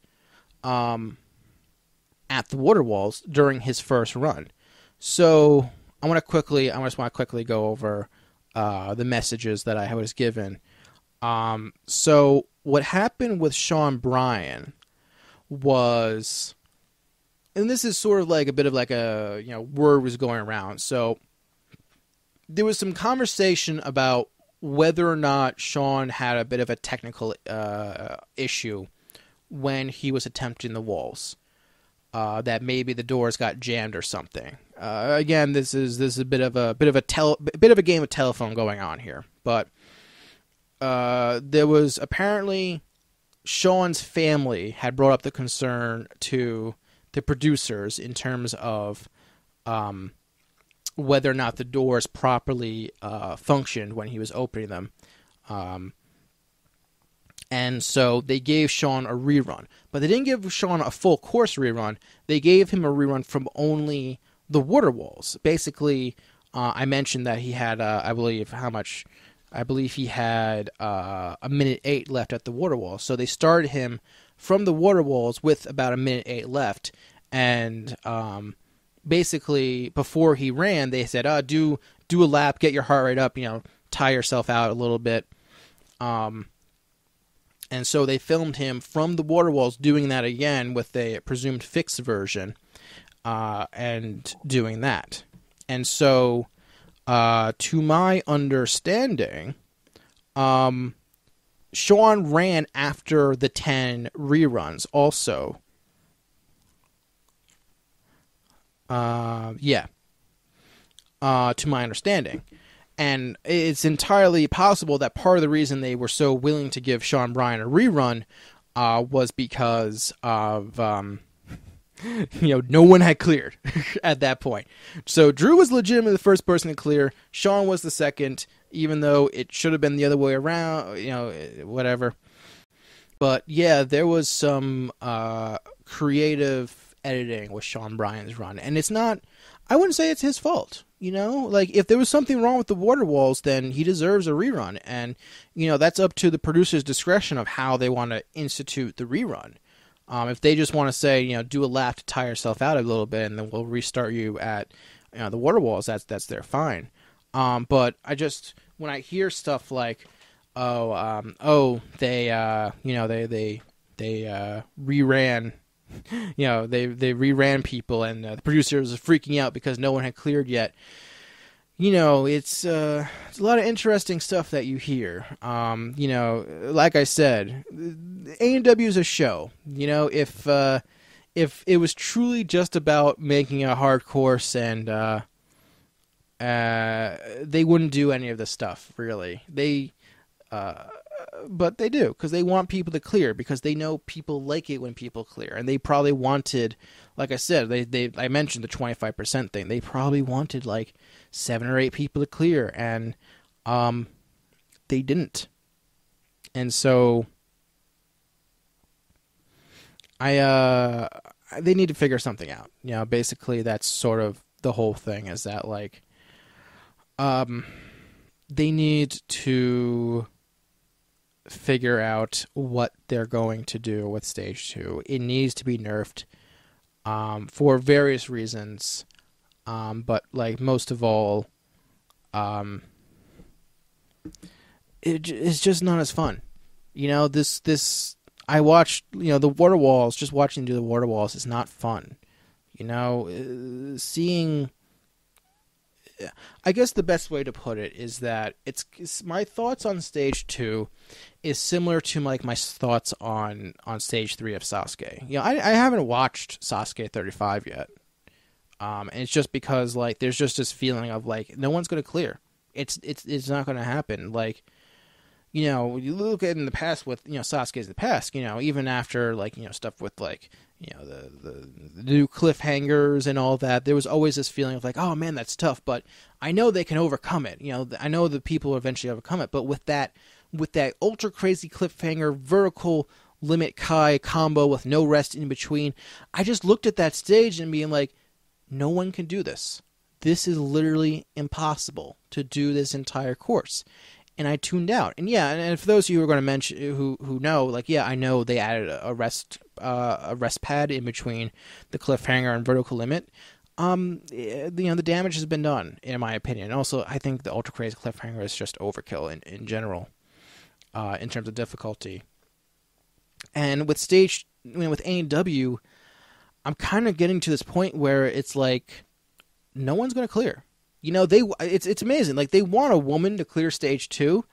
at the water walls during his first run. So I just want to quickly go over the messages that I was given. So what happened with Sean Bryan was, and this is sort of like a bit of like a, word was going around. So there was some conversation about whether or not Sean had a bit of a technical issue when he was attempting the walls. That maybe the doors got jammed or something. Again, this is a bit of a game of telephone going on here. But there was apparently Sean's family had brought up the concern to the producers in terms of whether or not the doors properly functioned when he was opening them. And so they gave Sean a rerun. But they didn't give Sean a full course rerun. They gave him a rerun from only the water walls. Basically, I mentioned that he had, I believe he had a minute 8 left at the water walls. So they started him from the water walls with about a minute 8 left. And basically, before he ran, they said, do a lap, get your heart rate up, tie yourself out a little bit. And so they filmed him from the water walls doing that again with a presumed fixed version and doing that. And so, to my understanding, Sean ran after the 10 reruns also. To my understanding. And it's entirely possible that part of the reason they were so willing to give Sean Bryan a rerun was because of, no one had cleared at that point. So Drew was legitimately the first person to clear. Sean was the second, even though it should have been the other way around, whatever. But yeah, there was some creative editing with Sean Bryan's run. And I wouldn't say it's his fault. If there was something wrong with the water walls, then he deserves a rerun. And, that's up to the producer's discretion of how they want to institute the rerun. If they just want to say, do a lap to tire yourself out a little bit and then we'll restart you at the water walls, that's their fine. But when I hear stuff like, they reran, they reran people and the producers are freaking out because no one had cleared yet. It's a lot of interesting stuff that you hear. Like I said, A&W is a show. If it was truly just about making a hard course and they wouldn't do any of this stuff, really. But they do, because they want people to clear, because they know people like it when people clear. And they probably wanted, like I said, I mentioned the 25% thing. They probably wanted like 7 or 8 people to clear, and they didn't. And so they need to figure something out. Basically that's sort of the whole thing, is that like they need to figure out what they're going to do with Stage 2. It needs to be nerfed for various reasons, but like most of all, it's just not as fun. I watched, the water walls, just watching do the water walls is not fun. Seeing, I guess the best way to put it is that it's my thoughts on Stage 2 is similar to like my thoughts on Stage 3 of Sasuke. I haven't watched Sasuke 35 yet. And it's just because like there's just this feeling of like no one's going to clear. It's not going to happen. Like, you know, you look at in the past with, you know, Sasuke's the past, you know, even after, like, you know, stuff with, like, you know, the new cliffhangers and all that, there was always this feeling of like, oh man, that's tough, but I know they can overcome it. You know, I know the people will eventually overcome it. But with that ultra crazy cliffhanger, vertical limit Kai combo with no rest in between, I just looked at that stage and being like, no one can do this. This is literally impossible to do this entire course. And I tuned out. And yeah, and for those of you who are going to mention, who know, like, yeah, I know they added a rest pad in between the cliffhanger and vertical limit. You know, the damage has been done, in my opinion. Also, I think the ultra crazy cliffhanger is just overkill in general, in terms of difficulty. And with with AEW, I'm kind of getting to this point where it's like, no one's going to clear. You know, it's amazing. Like, they want a woman to clear stage 2.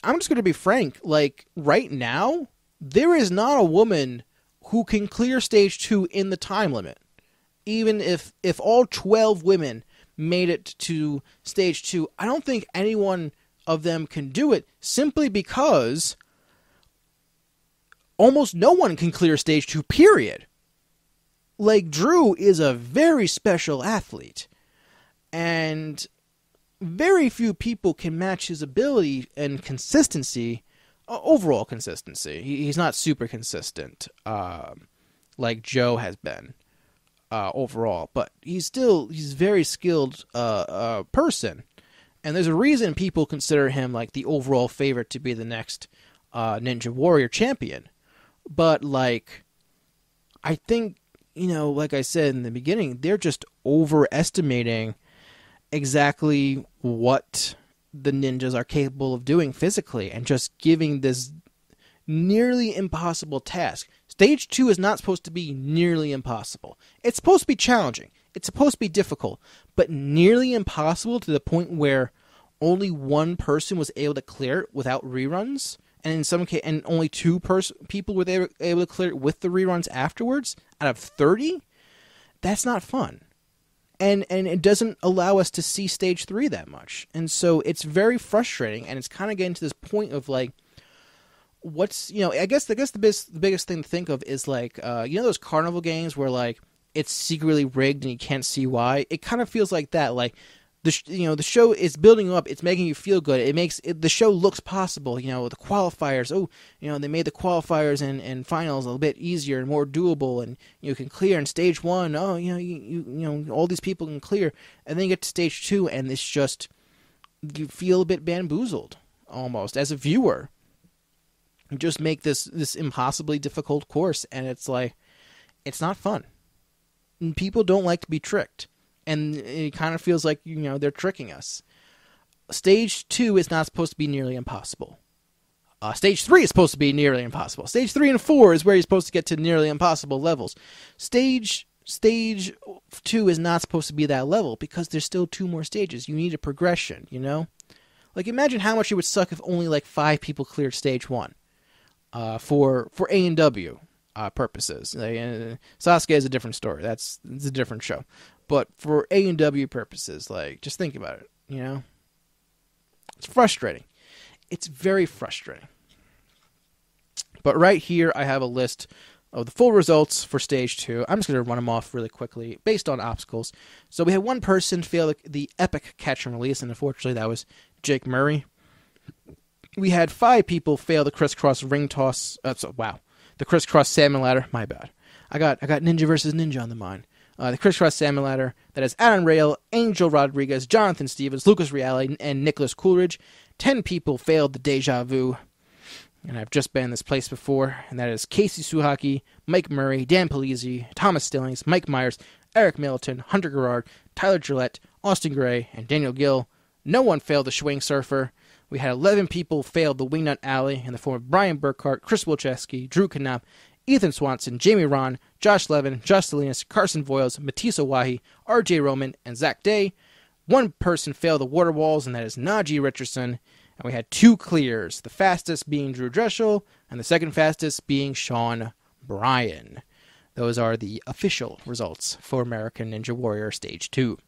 I'm just going to be frank. Like, right now, there is not a woman who can clear stage 2 in the time limit. Even if all 12 women made it to stage 2, I don't think any one of them can do it, simply because almost no one can clear stage 2, period. Like, Drew is a very special athlete. And very few people can match his ability and consistency, overall consistency. He's not super consistent, like Joe has been, overall. But he's a very skilled person. And there's a reason people consider him like the overall favorite to be the next Ninja Warrior champion. But, like, I think, you know, like I said in the beginning, they're just overestimating exactly what the ninjas are capable of doing physically and just giving this nearly impossible task. Stage 2 is not supposed to be nearly impossible. It's supposed to be challenging. It's supposed to be difficult, but nearly impossible to the point where only one person was able to clear it without reruns, and in some case, and only two people were able to clear it with the reruns afterwards out of 30. That's not fun. And it doesn't allow us to see stage 3 that much. And so it's very frustrating, and it's kind of getting to this point of like, what's, you know, I guess the biggest thing to think of is like, you know, those carnival games where like it's secretly rigged and you can't see why. It kind of feels like that. Like, the show is building up. It's making you feel good. The show looks possible. You know, the qualifiers. Oh, you know, they made the qualifiers and finals a little bit easier and more doable, and you can clear in stage 1. Oh, you know, you know, all these people can clear, and then you get to stage 2, and it's just, you feel a bit bamboozled almost as a viewer. You just make this impossibly difficult course, and it's like, it's not fun. And people don't like to be tricked. And it kind of feels like, you know, they're tricking us. Stage 2 is not supposed to be nearly impossible. Stage 3 is supposed to be nearly impossible. Stage 3 and 4 is where you're supposed to get to nearly impossible levels. Stage 2 is not supposed to be that level because there's still 2 more stages. You need a progression, you know? Like, imagine how much it would suck if only like 5 people cleared stage 1 for A&W purposes. Sasuke is a different story. It's a different show. But for A&W purposes, like, just think about it, you know? It's frustrating. It's very frustrating. But right here, I have a list of the full results for Stage 2. I'm just going to run them off really quickly, based on obstacles. So we had one person fail the epic catch and release, and unfortunately that was Jake Murray. We had 5 people fail the crisscross ring toss. The crisscross salmon ladder. My bad. I got Ninja versus Ninja on the mind. The crisscross salmon ladder. That is Aaron Rail, Angel Rodriguez, Jonathan Stevens, Lucas Reale, and Nicholas Coolidge. 10 people failed the Deja Vu. And I've just been in this place before. And that is Casey Suhaki, Mike Murray, Dan Polizzi, Thomas Stillings, Mike Myers, Eric Middleton, Hunter Garrard, Tyler Gillette, Austin Gray, and Daniel Gill. No one failed the Schwing Surfer. We had 11 people fail the Wingnut Alley in the form of Brian Burkhart, Chris Wilczewski, Drew Knapp, Ethan Swanson, Jamie Ron, Josh Levin, Josh Salinas, Carson Voiles, Matisse Owahi, RJ Roman, and Zach Day. One person failed the water walls, and that is Nagi Richardson. And we had 2 clears, the fastest being Drew Dreschel, and the second fastest being Sean Bryan. Those are the official results for American Ninja Warrior Stage 2.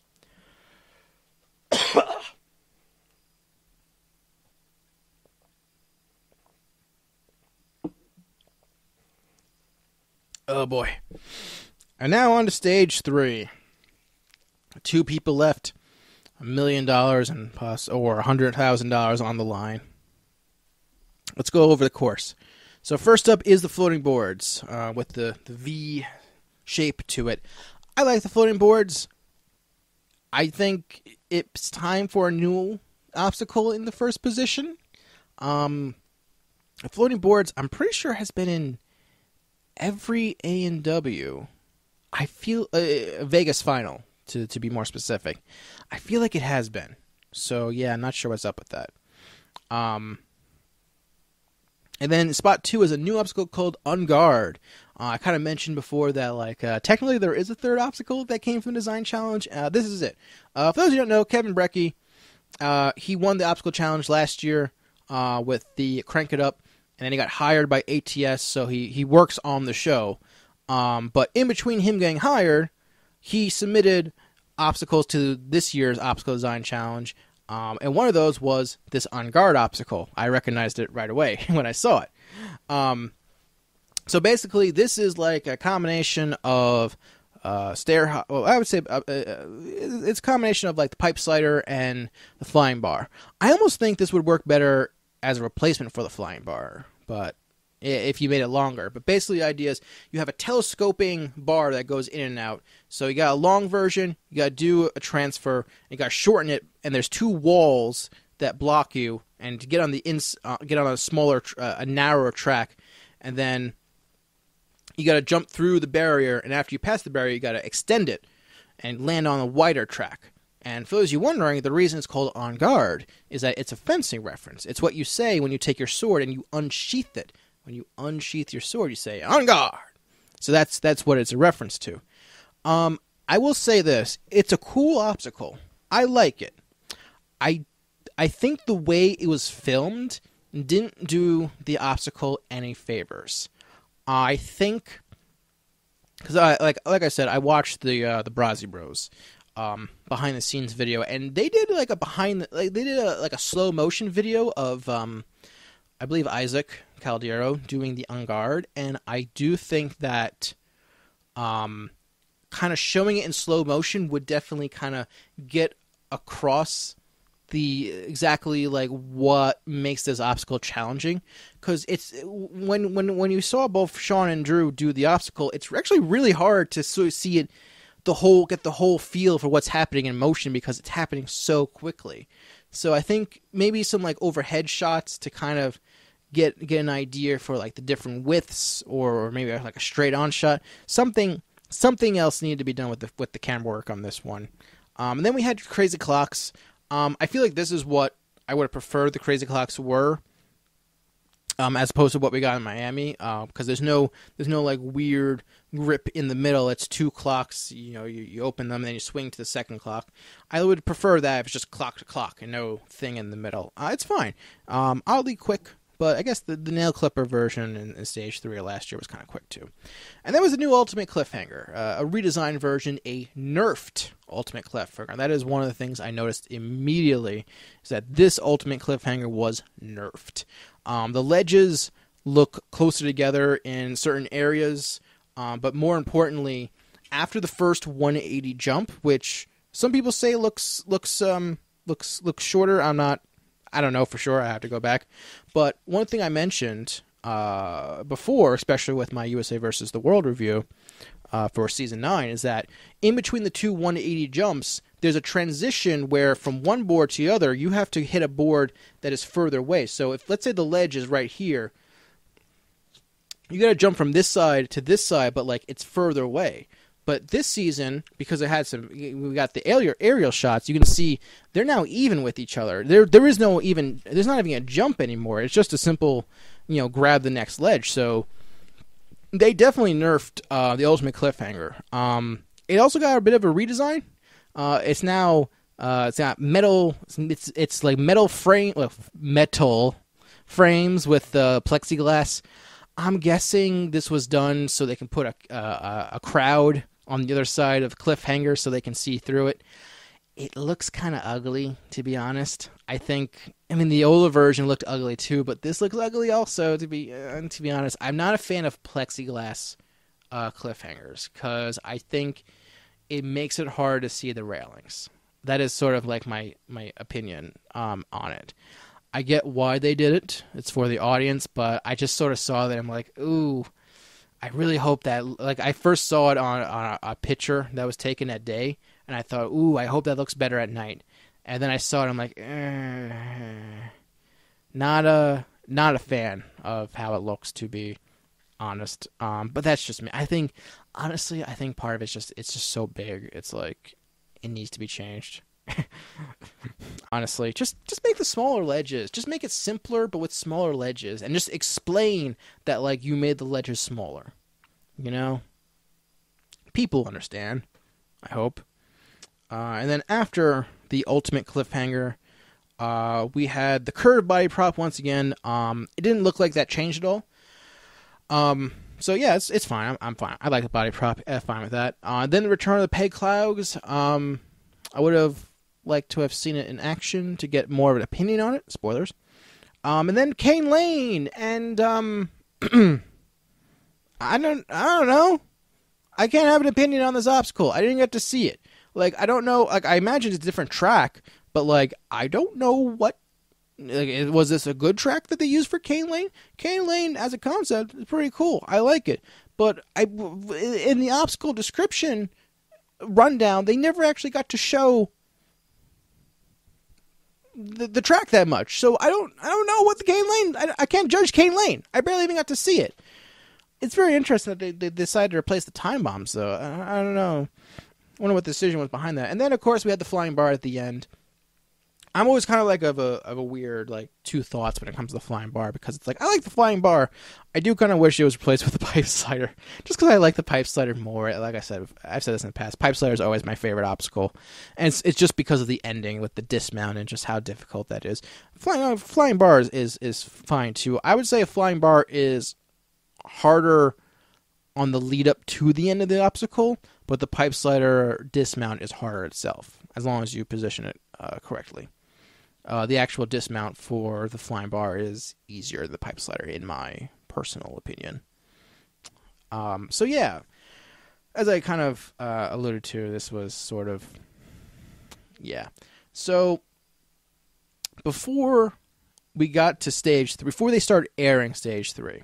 Oh boy. And now on to stage 3. 2 people left. $1 million and plus, or $100,000 on the line. Let's go over the course. So first up is the floating boards with the V shape to it. I like the floating boards. I think it's time for a new obstacle in the first position. The floating boards, I'm pretty sure, has been in every A&W. I feel Vegas final, to be more specific. I feel like it has been. So yeah, I'm not sure what's up with that. And then spot 2 is a new obstacle called Unguard. I kind of mentioned before that, like, technically there is a third obstacle that came from the design challenge. This is it. For those who don't know, Kevin Brecky, he won the obstacle challenge last year with the Crank It Up, and then he got hired by ATS, so he works on the show. But in between him getting hired, he submitted obstacles to this year's obstacle design challenge. And one of those was this On-Guard obstacle. I recognized it right away when I saw it. So basically, this is like a combination of I would say it's a combination of like the pipe slider and the flying bar. I almost think this would work better as a replacement for the flying bar, but if you made it longer. But basically the idea is you have a telescoping bar that goes in and out. So you got a long version, you got to do a transfer, you got to shorten it, and there's 2 walls that block you, and to get on get on a smaller, a narrower track, and then you got to jump through the barrier, and after you pass the barrier, you got to extend it and land on a wider track. And for those of you wondering, the reason it's called On Guard is that it's a fencing reference. It's what you say when you take your sword and you unsheath it. When you unsheath your sword, you say, "On guard!" So that's what it's a reference to. I will say this. It's a cool obstacle. I like it. I think the way it was filmed didn't do the obstacle any favors. I think, because like I said, I watched the Brazzi Bros behind the scenes video, and they did like a slow motion video of I believe Isaac Caldiero doing the On Guard, and I do think that kind of showing it in slow motion would definitely kind of get across the exactly like what makes this obstacle challenging, because it's when you saw both Sean and Drew do the obstacle, it's actually really hard to sort of see it get the whole feel for what's happening in motion because it's happening so quickly. So I think maybe some like overhead shots to kind of get an idea for like the different widths, or maybe like a straight on shot. Something else needed to be done with the camera work on this one. And then we had Crazy Clocks. I feel like this is what I would have preferred the Crazy Clocks were, as opposed to what we got in Miami. Because there's no like weird grip in the middle. It's 2 clocks. You know, you open them and then you swing to the second clock. I would prefer that if it's just clock to clock and no thing in the middle. It's fine. Oddly quick. But I guess the nail clipper version in Stage 3 of last year was kind of quick too. And there was a new Ultimate Cliffhanger, a redesigned version, a nerfed Ultimate Cliffhanger. That is one of the things I noticed immediately, is that this Ultimate Cliffhanger was nerfed. The ledges look closer together in certain areas, but more importantly, after the first 180 jump, which some people say looks shorter. I don't know for sure. I have to go back. But one thing I mentioned before, especially with my USA versus the World review for Season 9, is that in between the 2 180 jumps, there's a transition where from one board to the other, you have to hit a board that is further away. So if, let's say the ledge is right here, you got to jump from this side to this side, but like it's further away. But this season, because we got the aerial shots, you can see they're now even with each other. There's not even a jump anymore. It's just a simple, grab the next ledge. So they definitely nerfed the Ultimate Cliffhanger. It also got a bit of a redesign. It's got metal. It's like metal frames with plexiglass. I'm guessing this was done so they can put a crowd on the other side of Cliffhanger so they can see through it. It looks kind of ugly, to be honest. The Ola version looked ugly too, but this looks ugly also, to be honest. I'm not a fan of plexiglass cliffhangers, because I think it makes it hard to see the railings. That is sort of like my opinion on it. I get why they did it. It's for the audience, but I just sort of saw that. I'm like, ooh, I really hope that, like, I first saw it on a picture that was taken that day, and I thought, ooh, I hope that looks better at night. And then I saw it, I'm like, not a fan of how it looks, to be honest. But that's just me. I think, honestly, part of it's just so big. It's like, it needs to be changed. Honestly, just make the smaller ledges. Just make it simpler, but with smaller ledges, and just explain that, like, you made the ledges smaller. You know, people understand, I hope. And then after the ultimate cliffhanger, we had the curved body prop once again. It didn't look like that changed at all. So yeah, it's fine. I'm fine. I like the body prop. Fine with that. Then the return of the peg clouds. I would have liked to have seen it in action to get more of an opinion on it. Spoilers. And then Kane Lane, and I don't know. I can't have an opinion on this obstacle. I didn't get to see it. Like, I don't know. Like, I imagine it's a different track, but, like, I don't know what. Like, was this a good track that they used for Kane Lane? Kane Lane as a concept is pretty cool. I like it. But in the obstacle description rundown, they never actually got to show the track that much. So I don't know what the Kane Lane. I can't judge Kane Lane. I barely even got to see it. It's very interesting that they decided to replace the time bombs, though. I don't know. I wonder what the decision was behind that. And then, of course, we had the flying bar at the end. I'm always kind of like of a weird, like, two thoughts when it comes to the flying bar, because it's like, I like the flying bar. I do kind of wish it was replaced with the pipe slider, just because I like the pipe slider more. Like I said, I've said this in the past, pipe slider is always my favorite obstacle, and it's just because of the ending with the dismount and just how difficult that is. Flying bar is fine too. I would say a flying bar is harder on the lead up to the end of the obstacle, but the pipe slider dismount is harder itself, as long as you position it correctly. The actual dismount for the flying bar is easier than the pipe slider, in my personal opinion. So yeah, as I kind of alluded to, this was sort of, yeah. So before we got to stage 3, before they started airing stage 3,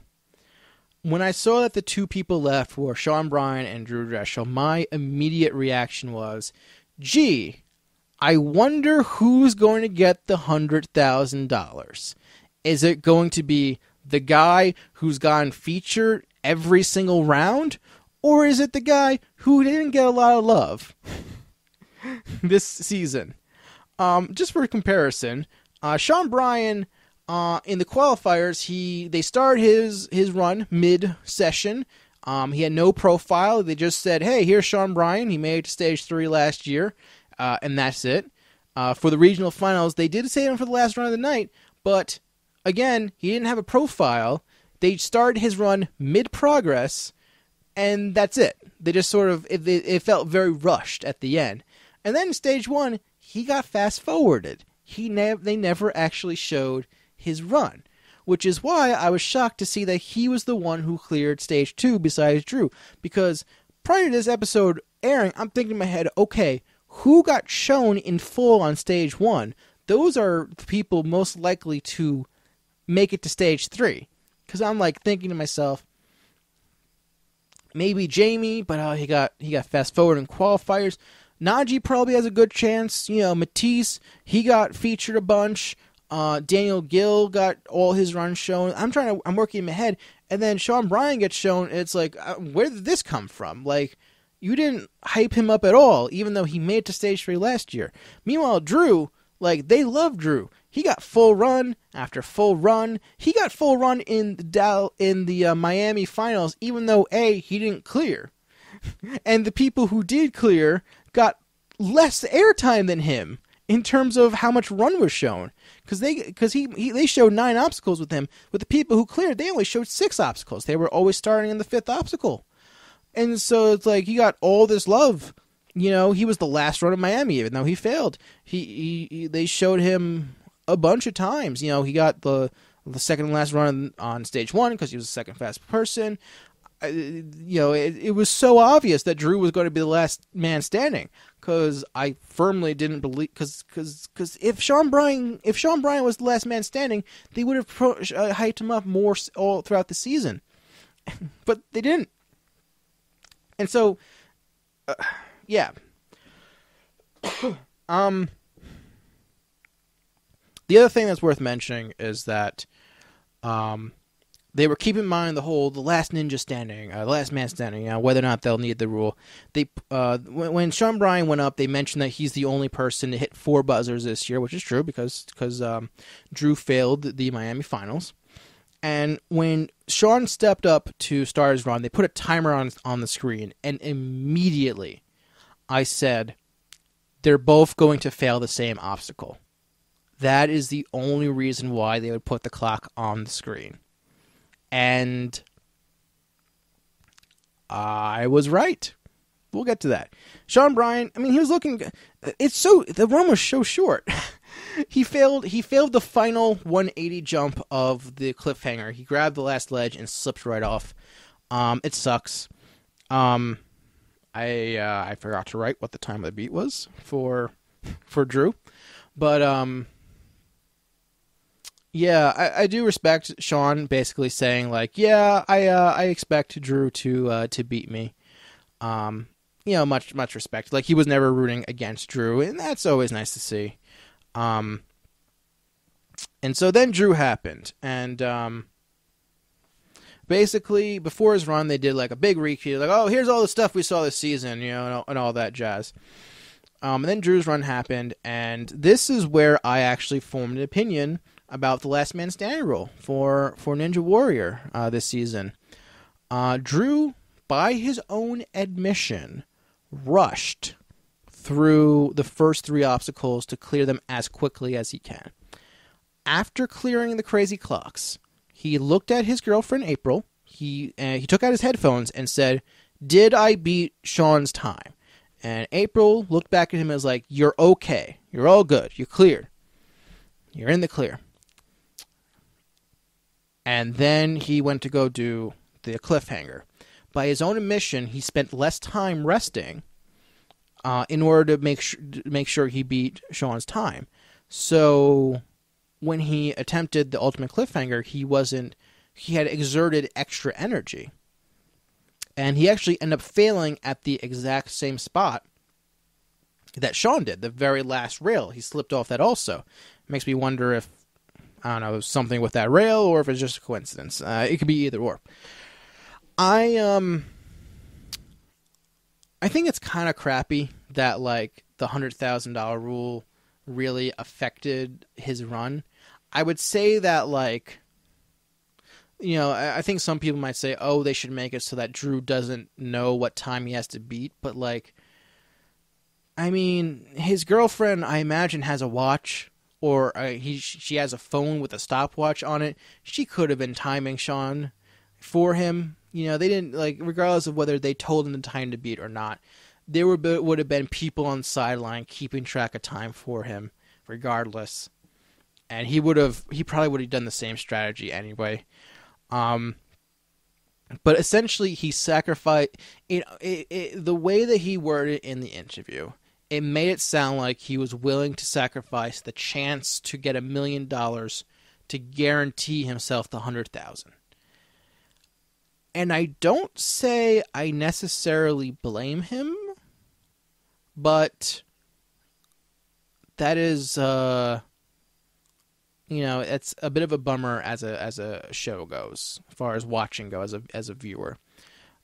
when I saw that the two people left were Sean Bryan and Drew Dressel, my immediate reaction was, gee, I wonder who's going to get the $100,000. Is it going to be the guy who's gotten featured every single round? Or is it the guy who didn't get a lot of love this season? Just for comparison, Sean Bryan, in the qualifiers, they started his run mid-session. He had no profile. They just said, hey, here's Sean Bryan. He made it to stage 3 last year. And that's it. For the regional finals, they did save him for the last run of the night, but again, he didn't have a profile. They started his run mid-progress, and that's it. They just sort of, it felt very rushed at the end. And then stage 1, he got fast-forwarded. They never actually showed his run, which is why I was shocked to see that he was the one who cleared stage 2 besides Drew, because prior to this episode airing, I'm thinking in my head, okay, who got shown in full on stage 1? Those are the people most likely to make it to stage 3. Because I'm like thinking to myself, maybe Jamie, but he got fast forward in qualifiers. Nagi probably has a good chance. You know, Matisse, he got featured a bunch. Daniel Gill got all his runs shown. I'm working in my head, and then Sean Bryan gets shown. It's like, where did this come from? Like, you didn't hype him up at all, even though he made it to stage 3 last year. Meanwhile, Drew, like, they love Drew. He got full run after full run. He got full run in the Miami finals, even though he didn't clear, and the people who did clear got less airtime than him in terms of how much run was shown. Because they showed 9 obstacles with him. With the people who cleared, they only showed 6 obstacles. They were always starting in the 5th obstacle. And so it's like he got all this love. You know, he was the last run of Miami, even though he failed. They showed him a bunch of times. You know, he got the second and last run on stage 1 because he was the second fastest person. it was so obvious that Drew was going to be the last man standing, because I firmly didn't believe, because if Sean Bryan was the last man standing, they would have hyped him up more all throughout the season, but they didn't. And so, yeah. The other thing that's worth mentioning is that they were keeping in mind the last ninja standing, the last man standing, whether or not they'll need the rule. They when Sean Bryan went up, they mentioned that he's the only person to hit 4 buzzers this year, which is true because Drew failed the Miami finals. And when Sean stepped up to start his run, they put a timer on the screen, and immediately I said, they're both going to fail the same obstacle. That is the only reason why they would put the clock on the screen. And I was right. We'll get to that. Sean Bryan, I mean, he was looking. The run was so short. He failed the final 180 jump of the cliffhanger. He grabbed the last ledge and slipped right off. It sucks. I forgot to write what the time of the beat was for Drew, but yeah, I do respect Sean basically saying like, yeah, I expect Drew to beat me. Much respect. Like, he was never rooting against Drew, and that's always nice to see. And so then Drew happened, and basically before his run, they did like a big recap, like, oh, here's all the stuff we saw this season, and all that jazz. And then Drew's run happened, and this is where I actually formed an opinion about the last man standing rule for Ninja Warrior this season. Drew, by his own admission, rushed through the first 3 obstacles to clear them as quickly as he can. After clearing the crazy clocks, he looked at his girlfriend April. He took out his headphones and said, "Did I beat Sean's time?" And April looked back at him and was like, "You're okay. You're all good. You're cleared. You're in the clear." And then he went to go do the cliffhanger. By his own admission, he spent less time resting in order to make sure he beat Sean's time. So when he attempted the ultimate cliffhanger, he had exerted extra energy. And he actually ended up failing at the exact same spot that Sean did, the very last rail. He slipped off that also. It makes me wonder if, I don't know, something with that rail or if it's just a coincidence. It could be either or. I think it's kind of crappy that, like, the $100,000 rule really affected his run. I would say that, like, I think some people might say, oh, they should make it so that Drew doesn't know what time he has to beat. But, like, I mean, his girlfriend, I imagine, has a watch, or she has a phone with a stopwatch on it. She could have been timing Sean for him. They didn't, like, regardless of whether they told him the time to beat or not, there would have been people on the sideline keeping track of time for him regardless. And he probably would have done the same strategy anyway. But essentially he sacrificed the way that he worded it in the interview. It made it sound like he was willing to sacrifice the chance to get $1 million to guarantee himself the 100,000. And I don't say I necessarily blame him, but that is, it's a bit of a bummer as a show goes, as far as watching goes, as a viewer.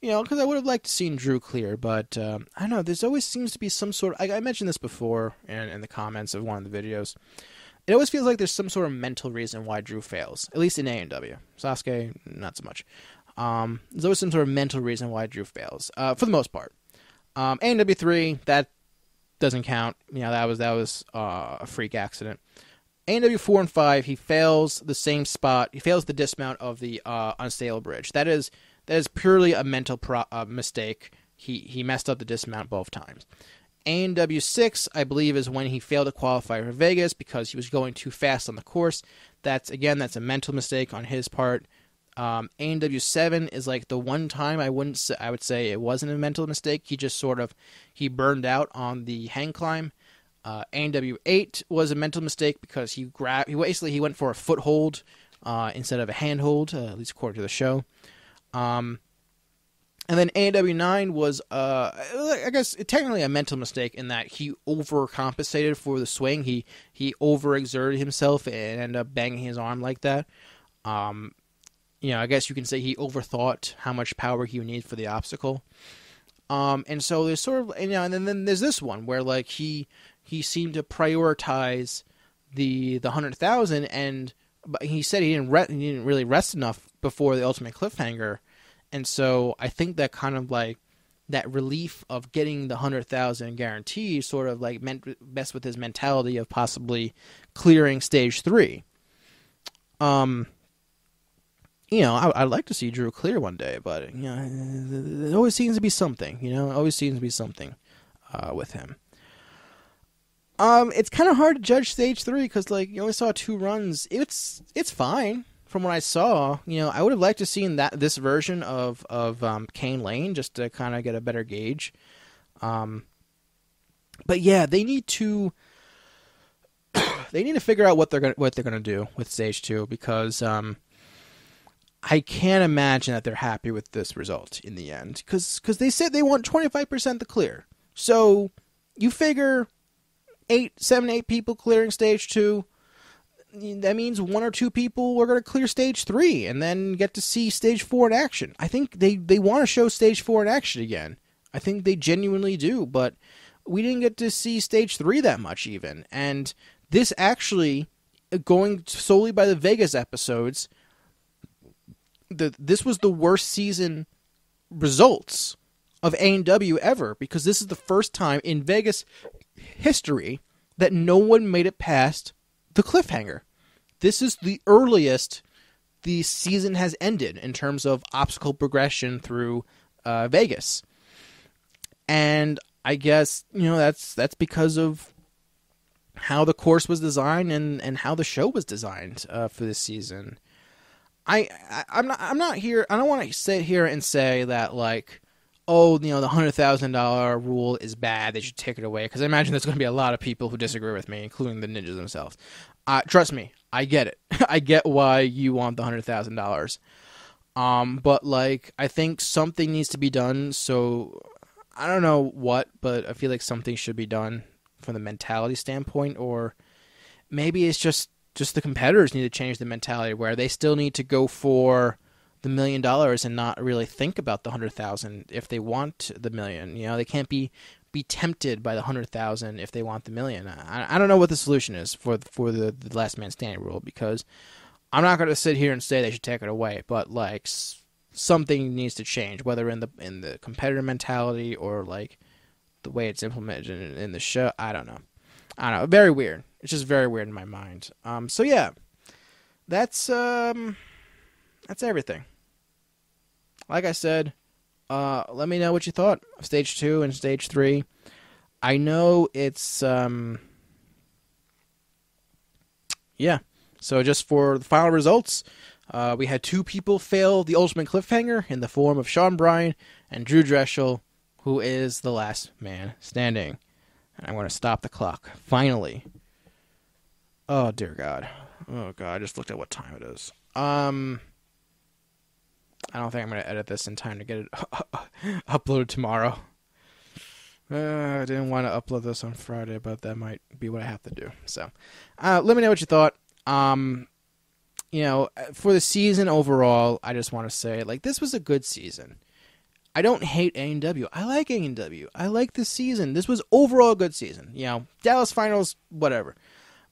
Because I would have liked to see Drew clear, but I don't know. There's always seems to be some sort of, I mentioned this before in the comments of one of the videos. It always feels like there's some sort of mental reason why Drew fails, at least in A&W. Sasuke, not so much. There's always some sort of mental reason why Drew fails, for the most part. A&W 3, that doesn't count. That was a freak accident. A&W 4 and 5, he fails the same spot. He fails the dismount of the unstable bridge. That is purely a mental mistake. He messed up the dismount both times. A&W 6, I believe, is when he failed to qualify for Vegas because he was going too fast on the course. That's a mental mistake on his part. AW 7 is like the one time I would say it wasn't a mental mistake. He just he burned out on the hang climb. AW 8 was a mental mistake because he went for a foothold instead of a handhold, at least according to the show. And then AW 9 was, I guess, technically a mental mistake in that he overcompensated for the swing. He overexerted himself and ended up banging his arm like that. I guess you can say he overthought how much power he would need for the obstacle. And so there's sort of, and then there's this one where like he seemed to prioritize the 100,000, but he said he didn't really rest enough before the ultimate cliffhanger. And so I think that kind of like that relief of getting the 100,000 guarantee sort of like messed with his mentality of possibly clearing stage 3. I'd like to see Drew clear one day, but it always seems to be something. With him. It's kind of hard to judge stage 3 because like you only saw 2 runs. It's fine. From what I saw, I would have liked to seen this version of Cane Lane just to kind of get a better gauge. But yeah, they need to figure out what they're gonna do with stage 2 because I can't imagine that they're happy with this result in the end because they said they want 25% to clear. So you figure 7, 8 people clearing stage 2. That means 1 or 2 people are going to clear stage 3 and then get to see stage 4 in action. I think they want to show stage 4 in action again. I think they genuinely do, but we didn't get to see stage 3 that much even. And this actually, going solely by the Vegas episodes, this was the worst season results of A&W ever because this is the first time in Vegas history that no one made it past the cliffhanger. This is the earliest the season has ended in terms of obstacle progression through Vegas. And I guess, that's because of how the course was designed and how the show was designed for this season. I'm not here. I don't want to sit here and say that like, oh, the $100,000 rule is bad. They should take it away. Because I imagine there's going to be a lot of people who disagree with me, including the ninjas themselves. Trust me, I get it. I get why you want the $100,000. But like, I think something needs to be done. So I don't know what, but I feel like something should be done from the mentality standpoint, or maybe it's just the competitors need to change the mentality where they still need to go for the $1 million and not really think about the 100,000 if they want the $1 million. They can't be tempted by the 100,000 if they want the $1 million. I don't know what the solution is for the last man standing rule because I'm not going to sit here and say they should take it away, but like something needs to change, whether in the competitor mentality or like the way it's implemented in the show. I don't know. Very weird. It's just very weird in my mind. So yeah, that's everything. Like I said, let me know what you thought of stage 2 and stage 3. I know it's yeah. So just for the final results, we had 2 people fail the ultimate cliffhanger in the form of Sean Bryan and Drew Dreschel, who is the last man standing. And I'm going to stop the clock. Finally. Oh, dear God. Oh, God. I just looked at what time it is. I don't think I'm going to edit this in time to get it uploaded tomorrow. I didn't want to upload this on Friday, but that might be what I have to do. So, let me know what you thought. For the season overall, I just want to say, like, this was a good season. I don't hate A&W. I like A&W. I like this season. This was overall a good season. Dallas Finals, whatever.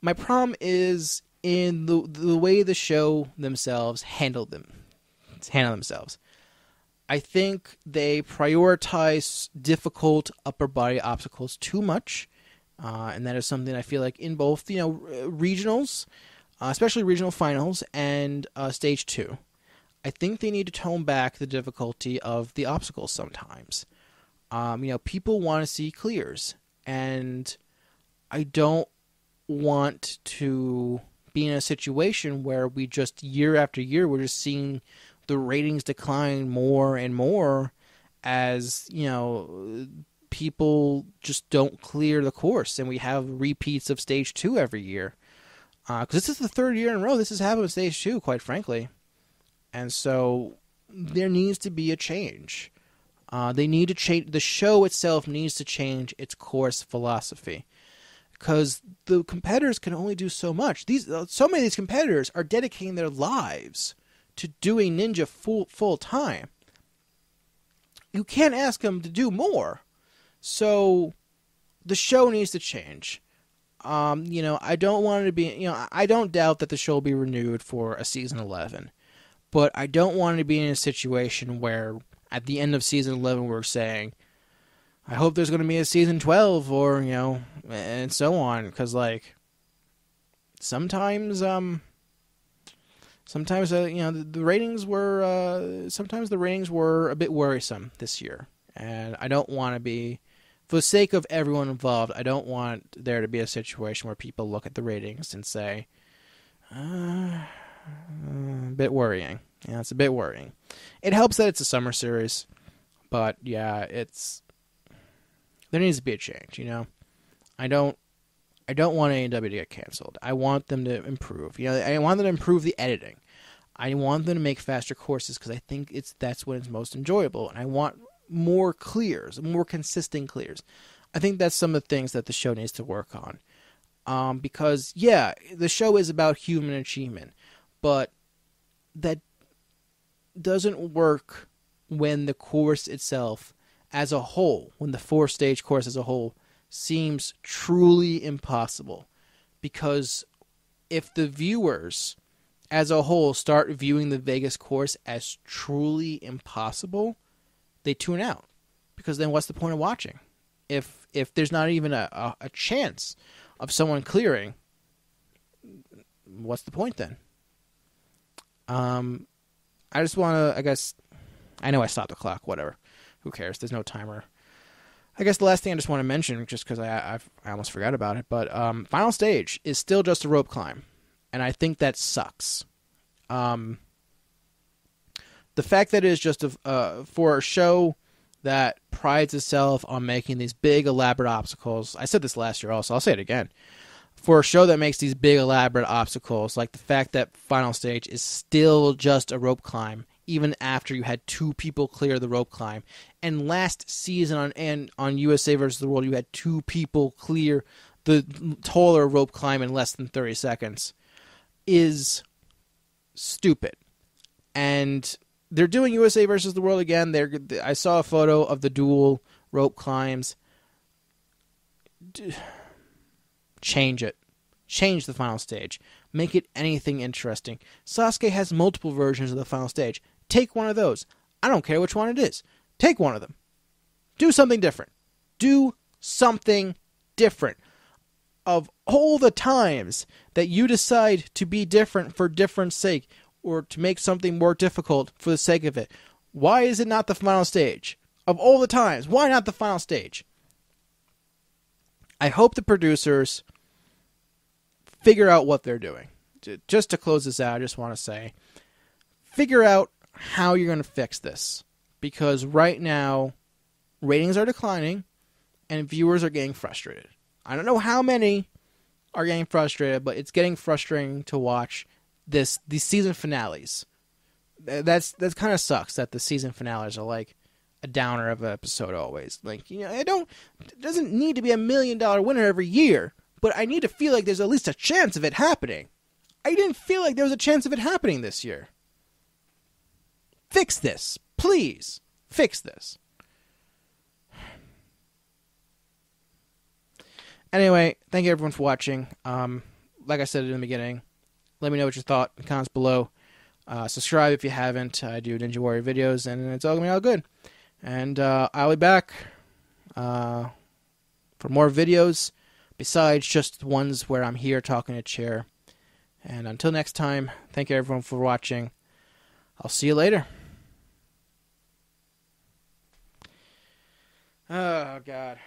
My problem is in the way the show themselves handled themselves. I think they prioritize difficult upper body obstacles too much, and that is something I feel like in both regionals, especially regional finals and stage 2. I think they need to tone back the difficulty of the obstacles sometimes. People want to see clears, and I don't want to be in a situation where we just year after year we're just seeing the ratings decline more and more as, people just don't clear the course, and we have repeats of Stage 2 every year. Because this is the third year in a row this has happened with Stage 2, quite frankly. And so there needs to be a change. They need to change. The show itself needs to change its course philosophy. Because the competitors can only do so much. So many of these competitors are dedicating their lives to doing Ninja full time. You can't ask them to do more. So the show needs to change. I don't want it to be, I don't doubt that the show will be renewed for a season 11. But I don't want to be in a situation where at the end of season 11 we're saying, I hope there's going to be a season 12 or, and so on. Because, sometimes the ratings were a bit worrisome this year. And I don't want to be, for the sake of everyone involved, I don't want there to be a situation where people look at the ratings and say, a bit worrying. Yeah, it's a bit worrying. It helps that it's a summer series, but yeah, there needs to be a change, I don't want AEW to get canceled. I want them to improve. I want them to improve the editing. I want them to make faster courses because I think that's when it's most enjoyable, and I want more clears, more consistent clears. I think that's some of the things that the show needs to work on. Because, yeah, the show is about human achievement, but that doesn't work when the course itself as a whole, when the 4-stage course as a whole seems truly impossible. Because if the viewers as a whole start viewing the Vegas course as truly impossible, they tune out. Because then what's the point of watching? If there's not even a chance of someone clearing, what's the point then? I just want to, I know I stopped the clock, whatever. Who cares? There's no timer. I guess the last thing I just want to mention, just because I almost forgot about it, but Final Stage is still just a rope climb, and I think that sucks. The fact that it is just for a show that prides itself on making these big, elaborate obstacles. I said this last year also. I'll say it again. For a show that makes these big, elaborate obstacles, like the fact that Final Stage is still just a rope climb, even after you had 2 people clear the rope climb. And last season on USA vs. the World, you had 2 people clear the taller rope climb in less than 30 seconds, is stupid. And they're doing USA vs. the World again. I saw a photo of the dual rope climbs. Change it. Change the Final Stage. Make it anything interesting. Sasuke has multiple versions of the Final Stage. Take one of those. I don't care which one it is. Take one of them. Do something different. Do something different. Of all the times that you decide to be different for different sake, or to make something more difficult for the sake of it, why is it not the Final Stage? Of all the times, why not the Final Stage? I hope the producers figure out what they're doing. Just to close this out, I just want to say, figure out how you're going to fix this. Because right now, ratings are declining, and viewers are getting frustrated. I don't know how many are getting frustrated, but it's getting frustrating to watch these season finales. That's kind of sucks that the season finales are like a downer of an episode always. It doesn't need to be $1 million winner every year, but I need to feel like there's at least a chance of it happening. I didn't feel like there was a chance of it happening this year. Fix this. Please. Fix this. Anyway, thank you everyone for watching. Like I said in the beginning, let me know what you thought in the comments below. Subscribe if you haven't. I do Ninja Warrior videos, and it's all going to be all good. And I'll be back for more videos besides just the ones where I'm here talking to a chair. And until next time, thank you everyone for watching. I'll see you later. Oh, God.